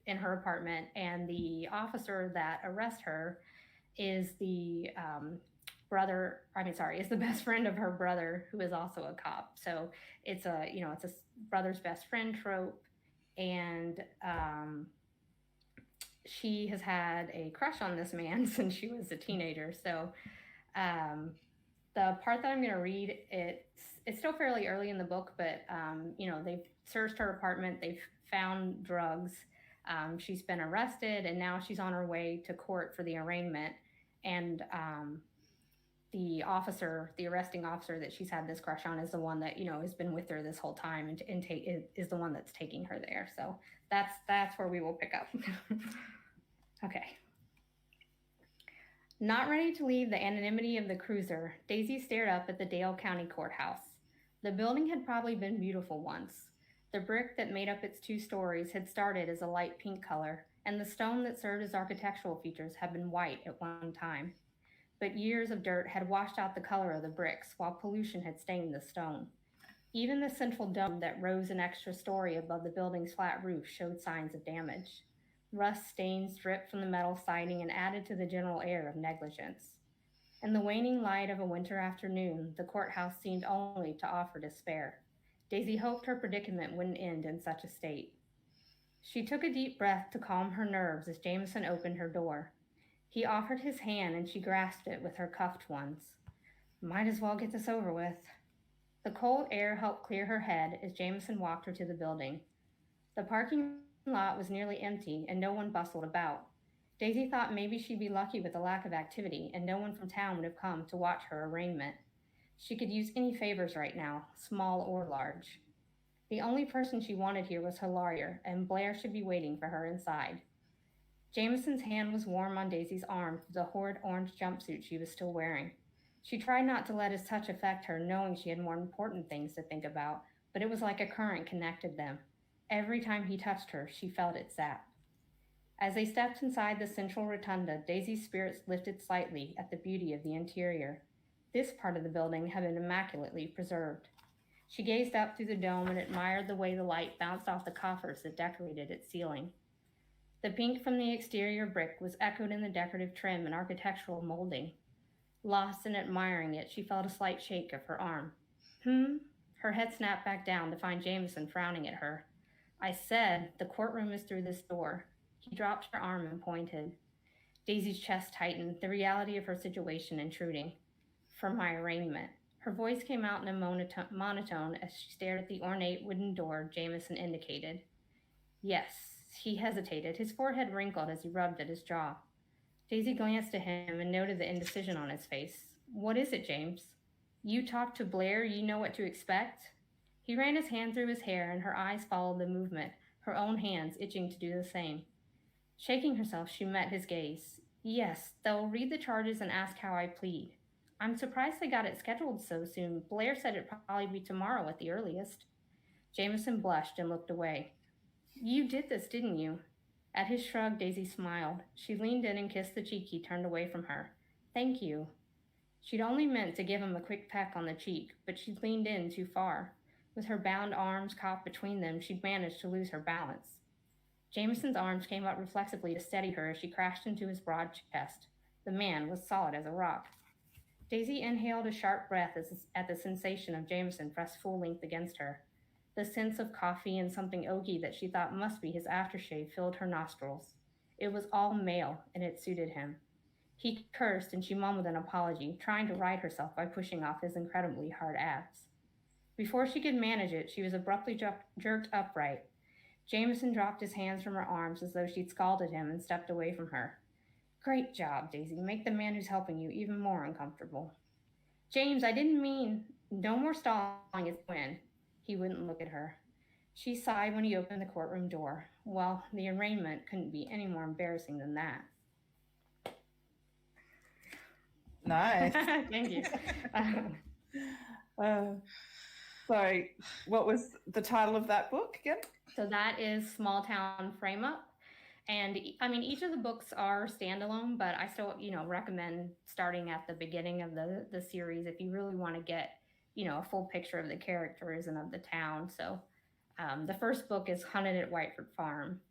in her apartment, and the officer that arrests her is the is the best friend of her brother, who is also a cop. So it's a brother's best friend trope, and she has had a crush on this man since she was a teenager. So the part that I'm going to read, it's still fairly early in the book, but they've searched her apartment, they've found drugs, she's been arrested, and now she's on her way to court for the arraignment. And the arresting officer that she's had this crush on is the one that has been with her this whole time, and is the one that's taking her there. So that's where we will pick up. Okay. Not ready to leave the anonymity of the cruiser, Daisy stared up at the Dale County Courthouse. The building had probably been beautiful once. The brick that made up its 2 stories had started as a light pink color, and the stone that served as architectural features had been white at one time. But years of dirt had washed out the color of the bricks, while pollution had stained the stone. Even the central dome that rose an extra story above the building's flat roof showed signs of damage. Rust stains dripped from the metal siding and added to the general air of negligence. In the waning light of a winter afternoon, the courthouse seemed only to offer despair. Daisy hoped her predicament wouldn't end in such a state. She took a deep breath to calm her nerves as Jameson opened her door. He offered his hand, and she grasped it with her cuffed ones. Might as well get this over with. The cold air helped clear her head as Jameson walked her to the building. The parking lot was nearly empty, and no one bustled about. Daisy thought maybe she'd be lucky with the lack of activity, and no one from town would have come to watch her arraignment. She could use any favors right now, small or large. The only person she wanted here was her lawyer, and Blair should be waiting for her inside. Jameson's hand was warm on Daisy's arm through the horrid orange jumpsuit she was still wearing. She tried not to let his touch affect her, knowing she had more important things to think about, but it was like a current connected them. Every time he touched her, she felt it zap. As they stepped inside the central rotunda, Daisy's spirits lifted slightly at the beauty of the interior. This part of the building had been immaculately preserved. She gazed up through the dome and admired the way the light bounced off the coffers that decorated its ceiling. The pink from the exterior brick was echoed in the decorative trim and architectural molding. Lost in admiring it, she felt a slight shake of her arm. Her head snapped back down to find Jameson frowning at her. I said, the courtroom is through this door. He dropped her arm and pointed. Daisy's chest tightened, the reality of her situation intruding. For my arraignment. Her voice came out in a monotone as she stared at the ornate wooden door Jameson indicated. Yes, he hesitated, his forehead wrinkled as he rubbed at his jaw. Daisy glanced at him and noted the indecision on his face. What is it, James? You talked to Blair, you know what to expect? He ran his hand through his hair, and her eyes followed the movement, her own hands itching to do the same. Shaking herself, she met his gaze. Yes, they'll read the charges and ask how I plead. I'm surprised they got it scheduled so soon. Blair said it'd probably be tomorrow at the earliest. Jameson blushed and looked away. You did this, didn't you? At his shrug, Daisy smiled. She leaned in and kissed the cheek he turned away from her. Thank you. She'd only meant to give him a quick peck on the cheek, but she'd leaned in too far. With her bound arms caught between them, she'd managed to lose her balance. Jameson's arms came up reflexively to steady her as she crashed into his broad chest. The man was solid as a rock. Daisy inhaled a sharp breath at the sensation of Jameson pressed full length against her. The sense of coffee and something oaky that she thought must be his aftershave filled her nostrils. It was all male, and it suited him. He cursed, and she mumbled an apology, trying to right herself by pushing off his incredibly hard abs. Before she could manage it, she was abruptly jerked upright. Jameson dropped his hands from her arms as though she'd scalded him and stepped away from her. Great job, Daisy. Make the man who's helping you even more uncomfortable. James, I didn't mean... No more stalling, it's Gwen. He wouldn't look at her. She sighed when he opened the courtroom door. Well, the arraignment couldn't be any more embarrassing than that. Nice. Thank you. So what was the title of that book again? So that is Small Town Frame Up. And I mean, each of the books are standalone, but I still, recommend starting at the beginning of the series if you really want to get, a full picture of the characters and of the town. So the first book is Hunted at Whiteford Farm,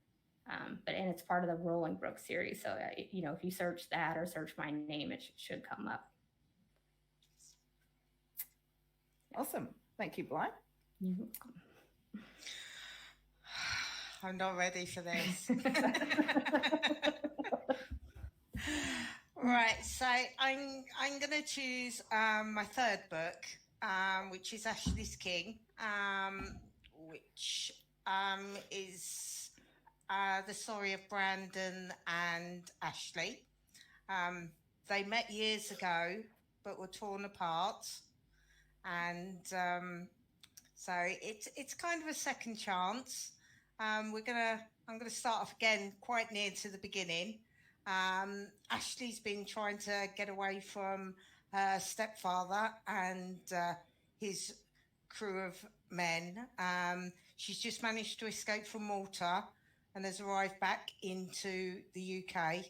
and it's part of the Rolling Brook series. So, if you search that or search my name, it should come up. Awesome. Thank you, Blye. You're welcome. I'm not ready for this. Right, so I'm going to choose my third book, which is Ashley's King, which is the story of Brandon and Ashley. They met years ago, but were torn apart, and so it's kind of a second chance. I'm gonna start off again quite near to the beginning. Ashley's been trying to get away from her stepfather and his crew of men. She's just managed to escape from Malta and has arrived back into the UK.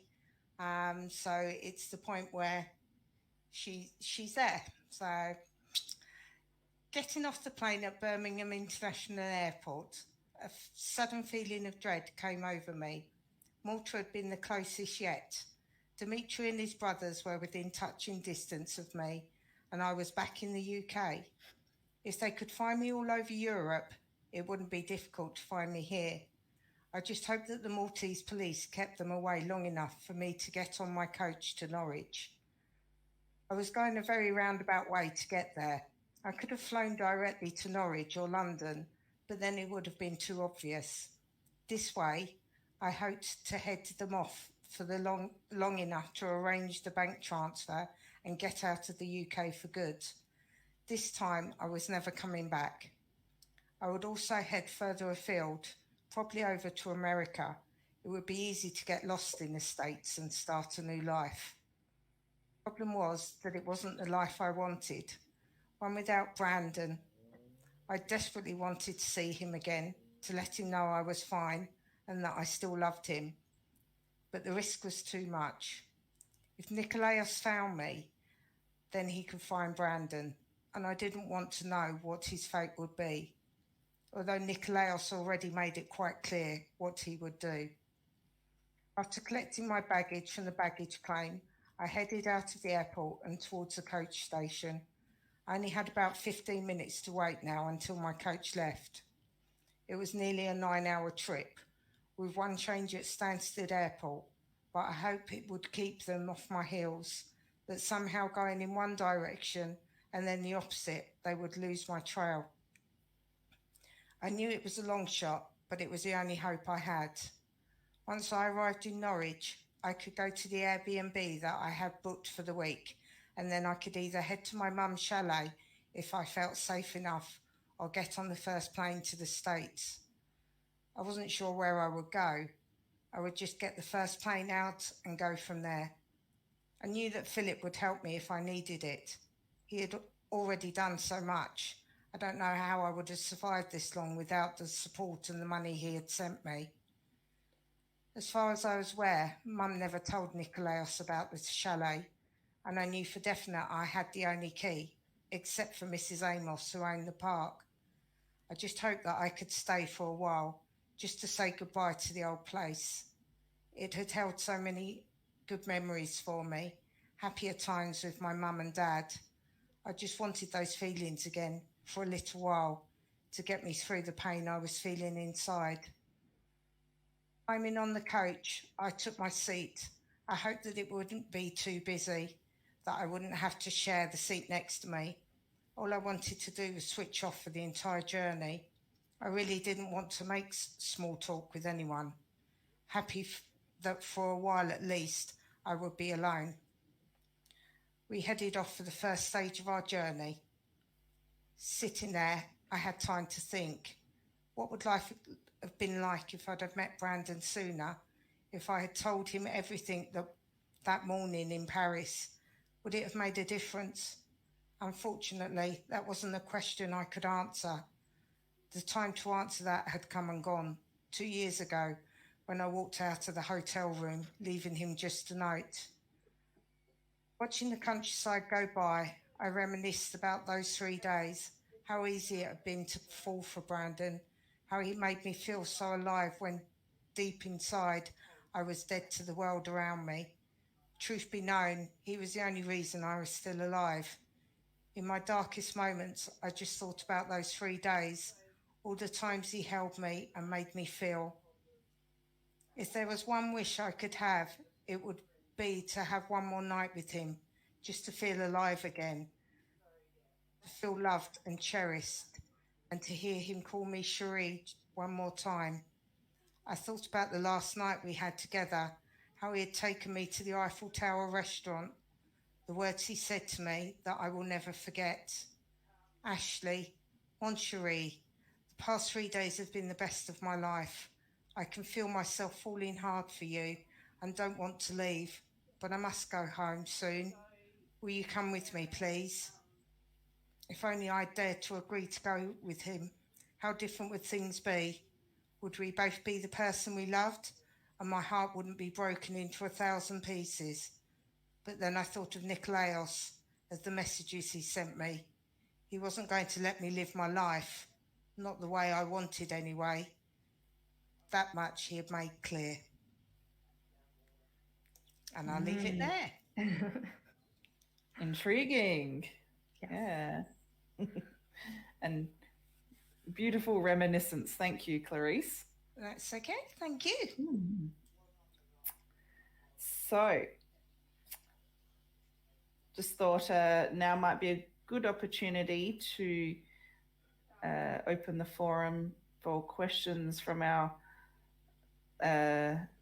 So it's the point where she's there. So getting off the plane at Birmingham International Airport, a sudden feeling of dread came over me. Malta had been the closest yet. Dimitri and his brothers were within touching distance of me, and I was back in the UK. If they could find me all over Europe, it wouldn't be difficult to find me here. I just hoped that the Maltese police kept them away long enough for me to get on my coach to Norwich. I was going a very roundabout way to get there. I could have flown directly to Norwich or London, but then it would have been too obvious. This way, I hoped to head them off for the long enough to arrange the bank transfer and get out of the UK for good. This time, I was never coming back. I would also head further afield, probably over to America. It would be easy to get lost in the States and start a new life. The problem was that it wasn't the life I wanted, one without Brandon. I desperately wanted to see him again, to let him know I was fine and that I still loved him. But the risk was too much. If Nikolaos found me, then he could find Brandon, and I didn't want to know what his fate would be, although Nikolaos already made it quite clear what he would do. After collecting my baggage from the baggage claim, I headed out of the airport and towards the coach station. I only had about 15 minutes to wait now until my coach left. It was nearly a 9-hour trip, with one change at Stansted Airport, but I hope it would keep them off my heels, that somehow going in one direction and then the opposite, they would lose my trail. I knew it was a long shot, but it was the only hope I had. Once I arrived in Norwich, I could go to the Airbnb that I had booked for the week, and then I could either head to my mum's chalet if I felt safe enough, or get on the first plane to the States. I wasn't sure where I would go. I would just get the first plane out and go from there. I knew that Philip would help me if I needed it. He had already done so much. I don't know how I would have survived this long without the support and the money he had sent me. As far as I was aware, Mum never told Nikolaos about the chalet, and I knew for definite I had the only key, except for Mrs. Amos, who owned the park. I just hoped that I could stay for a while, just to say goodbye to the old place. It had held so many good memories for me, happier times with my mum and dad. I just wanted those feelings again for a little while to get me through the pain I was feeling inside. Climbing on the coach, I took my seat. I hoped that it wouldn't be too busy, that I wouldn't have to share the seat next to me. All I wanted to do was switch off for the entire journey. I really didn't want to make small talk with anyone. Happy that for a while at least I would be alone. We headed off for the first stage of our journey. Sitting there, I had time to think. What would life have been like if I'd have met Brandon sooner? If I had told him everything that morning in Paris? Would it have made a difference? Unfortunately, that wasn't a question I could answer. The time to answer that had come and gone 2 years ago when I walked out of the hotel room, leaving him just a note. Watching the countryside go by, I reminisced about those 3 days, how easy it had been to fall for Brandon, how he made me feel so alive when deep inside I was dead to the world around me. Truth be known, he was the only reason I was still alive. In my darkest moments, I just thought about those 3 days, all the times he held me and made me feel. If there was one wish I could have, it would be to have one more night with him, just to feel alive again, to feel loved and cherished, and to hear him call me Cherie one more time. I thought about the last night we had together, how he had taken me to the Eiffel Tower restaurant, the words he said to me that I will never forget. Ashley, mon Cherie, the past 3 days have been the best of my life. I can feel myself falling hard for you and don't want to leave, but I must go home soon. Will you come with me, please? If only I dared to agree to go with him, how different would things be? Would we both be the person we loved, and my heart wouldn't be broken into 1,000 pieces? But then I thought of Nikolaos, as the messages he sent me. He wasn't going to let me live my life, not the way I wanted anyway. That much he had made clear. And I'll leave it there. Intriguing. Yes. Yeah. And beautiful reminiscence. Thank you, Clarice. That's okay. Thank you. So, just thought now might be a good opportunity to open the forum for questions from our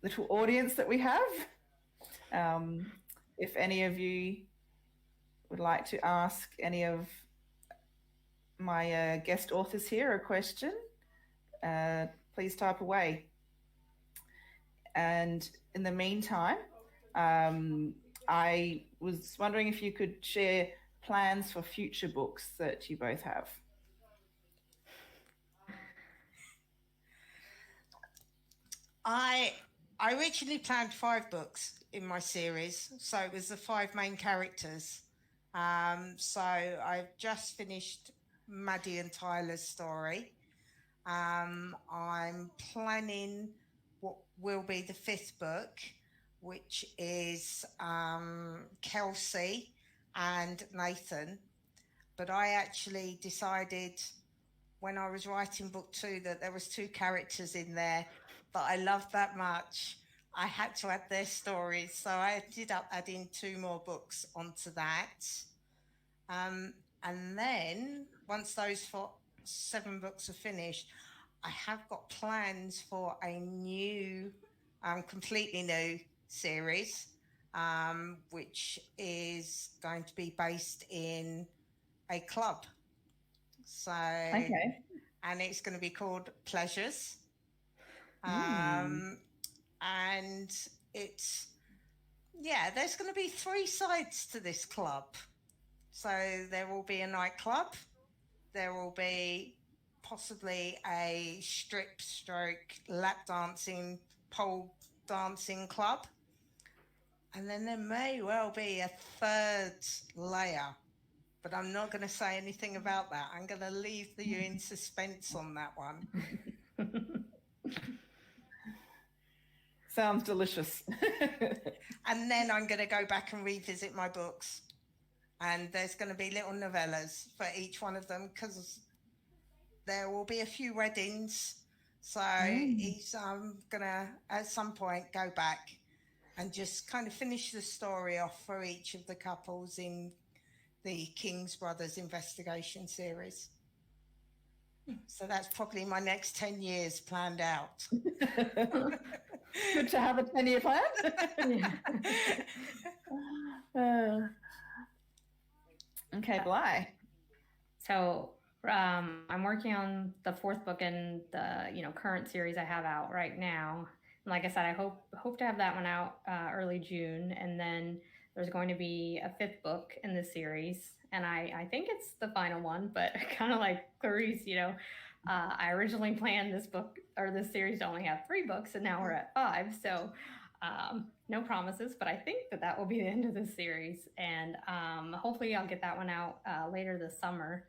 little audience that we have. If any of you would like to ask any of my guest authors here a question, please type away. And in the meantime, I was wondering if you could share plans for future books that you both have. I originally planned 5 books in my series, so it was the 5 main characters. So I've just finished Maddie and Tyler's story. I'm planning what will be the 5th book, which is Kelsey and Nathan. But I actually decided when I was writing book 2 that there was 2 characters in there that I loved that much. I had to add their stories, so I ended up adding 2 more books onto that. And then once those 7 books are finished, I have got plans for a new, completely new series, which is going to be based in a club. So, okay. And it's going to be called Pleasures. And it's, there's going to be 3 sides to this club. So there will be a nightclub, there will be possibly a strip stroke lap dancing, pole dancing club, and then there may well be a 3rd layer, but I'm not going to say anything about that. I'm going to leave you in suspense on that one. Sounds delicious. And then I'm going to go back and revisit my books. And there's going to be little novellas for each one of them, because there will be a few weddings. So he's going to, at some point, go back and just kind of finish the story off for each of the couples in the King's Brothers investigation series. So that's probably my next 10 years planned out. Good to have a 10-year plan. Okay, Blye. So I'm working on the 4th book in the current series I have out right now. And like I said, I hope to have that one out early June, and then there's going to be a fifth book in the series, and I think it's the final one. But kind of like Clarice, I originally planned this book or this series to only have 3 books, and now we're at 5. So no promises, but I think that will be the end of the series, and hopefully I'll get that one out later this summer.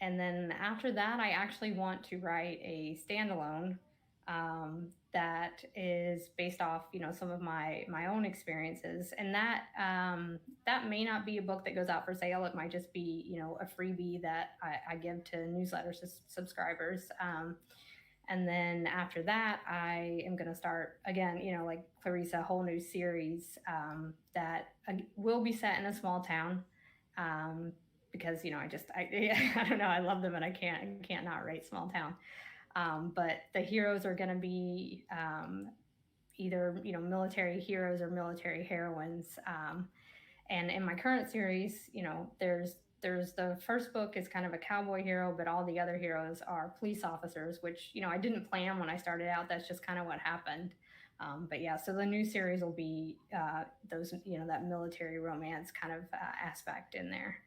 And then after that, I actually want to write a standalone that is based off, some of my own experiences, and that may not be a book that goes out for sale. It might just be, a freebie that I give to newsletter subscribers. And then after that, I am going to start again, like Clarice, a whole new series that will be set in a small town. Because I don't know, I love them, and I can't not write small town. But the heroes are going to be either military heroes or military heroines. And in my current series, there's the first book is kind of a cowboy hero, but all the other heroes are police officers, which I didn't plan when I started out. That's just kind of what happened. But yeah, so the new series will be those that military romance kind of aspect in there.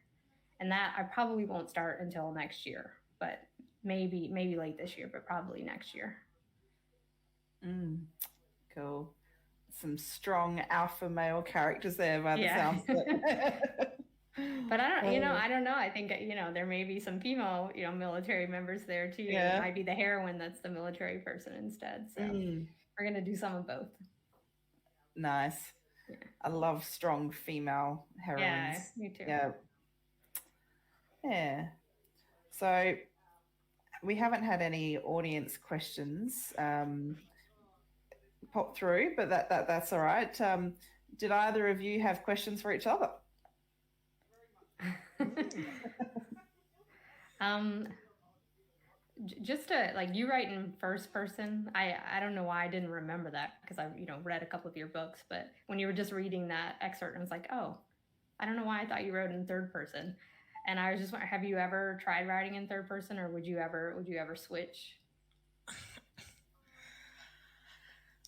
And that I probably won't start until next year, but maybe late this year, but probably next year. Cool. Some strong alpha male characters there by the sounds of it. But I don't know. I think, there may be some female, military members there too. Yeah. It might be the heroine that's the military person instead. So we're going to do some of both. Nice. Yeah. I love strong female heroines. Yeah, me too. Yeah. So we haven't had any audience questions pop through, but that's all right. Did either of you have questions for each other? Just to, like, you write in first person. I don't know why I didn't remember that, because I read a couple of your books, but when you were just reading that excerpt, I was like, oh, I don't know why I thought you wrote in third person. And I was just wondering, have you ever tried writing in third person, or would you ever switch?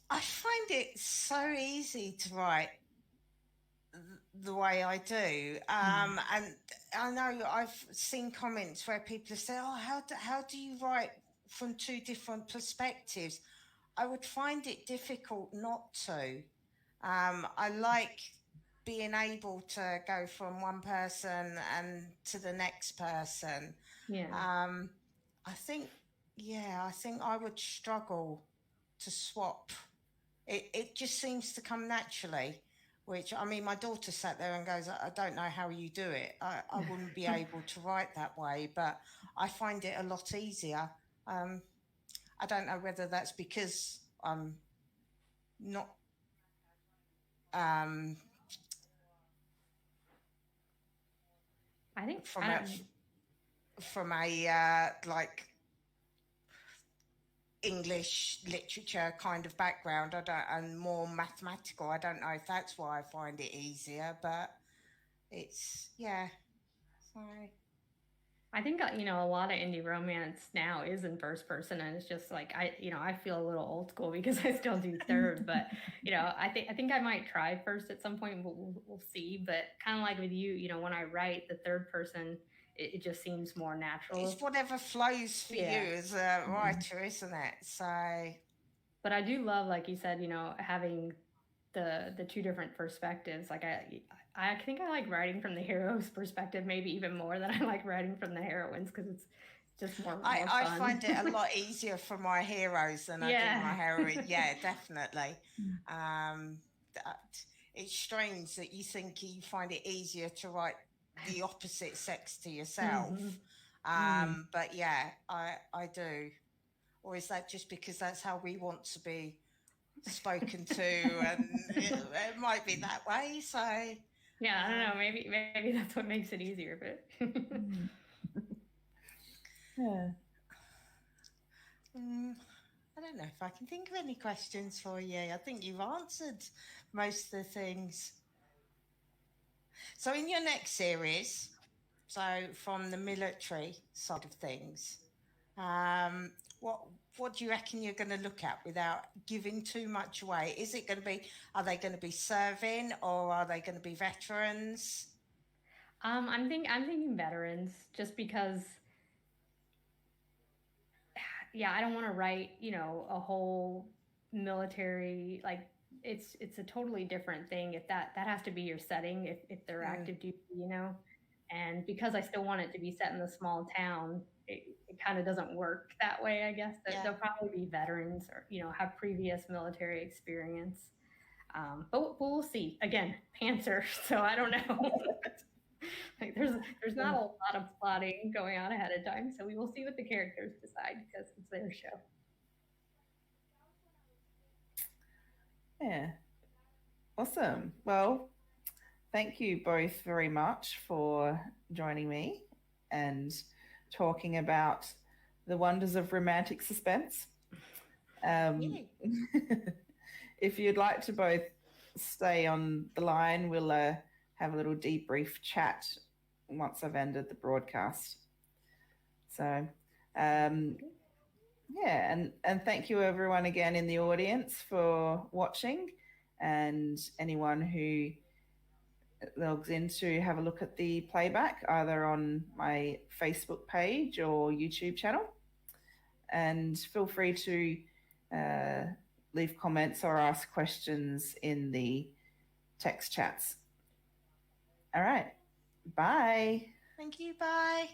I find it so easy to write the way I do. And I know I've seen comments where people say, oh, how do you write from 2 different perspectives? I would find it difficult not to. I like being able to go from one person and to the next person. I think I would struggle to swap. It just seems to come naturally, which, I mean, my daughter sat there and goes, I don't know how you do it. I wouldn't be able to write that way, but I find it a lot easier. I don't know whether that's because I'm not I think from a like English literature kind of background, and more mathematical. I don't know if that's why I find it easier, but it's So I think a lot of indie romance now is in first person, and it's just like I feel a little old school because I still do third, but I think I might try first at some point. We'll see, but kind of like with you, when I write the third person, it just seems more natural. It's whatever flows for you as a writer, isn't it? So, but I do love, like you said, having the 2 different perspectives. Like I think I like writing from the hero's perspective maybe even more than I like writing from the heroines, because it's just more fun. I find it a lot easier for my heroes than I do my heroine. Yeah, definitely. It's strange that you think you find it easier to write the opposite sex to yourself. But yeah, I do. Or is that just because that's how we want to be spoken to, and it might be that way? So yeah, I don't know, maybe that's what makes it easier, but I don't know if I can think of any questions for you. I think you've answered most of the things. So in your next series, so from the military side of things, what do you reckon you're going to look at without giving too much away? Is it going to be, are they going to be serving, or are they going to be veterans? I'm thinking veterans, just because, yeah, I don't want to write, a whole military, like, it's a totally different thing if that has to be your setting, if they're active duty, and because I still want it to be set in the small town, it kind of doesn't work that way, I guess. They'll probably be veterans, or have previous military experience, but we'll see. Again, pantser, so I don't know. Like, there's not a lot of plotting going on ahead of time, so we will see what the characters decide, because it's their show. Yeah. Awesome. Well, thank you both very much for joining me and talking about the wonders of romantic suspense. If you'd like to both stay on the line, we'll have a little debrief chat once I've ended the broadcast. So, yeah, and thank you everyone again in the audience for watching, and anyone who logs in to have a look at the playback either on my Facebook page or YouTube channel. And feel free to leave comments or ask questions in the text chats. All right. Bye. Thank you. Bye.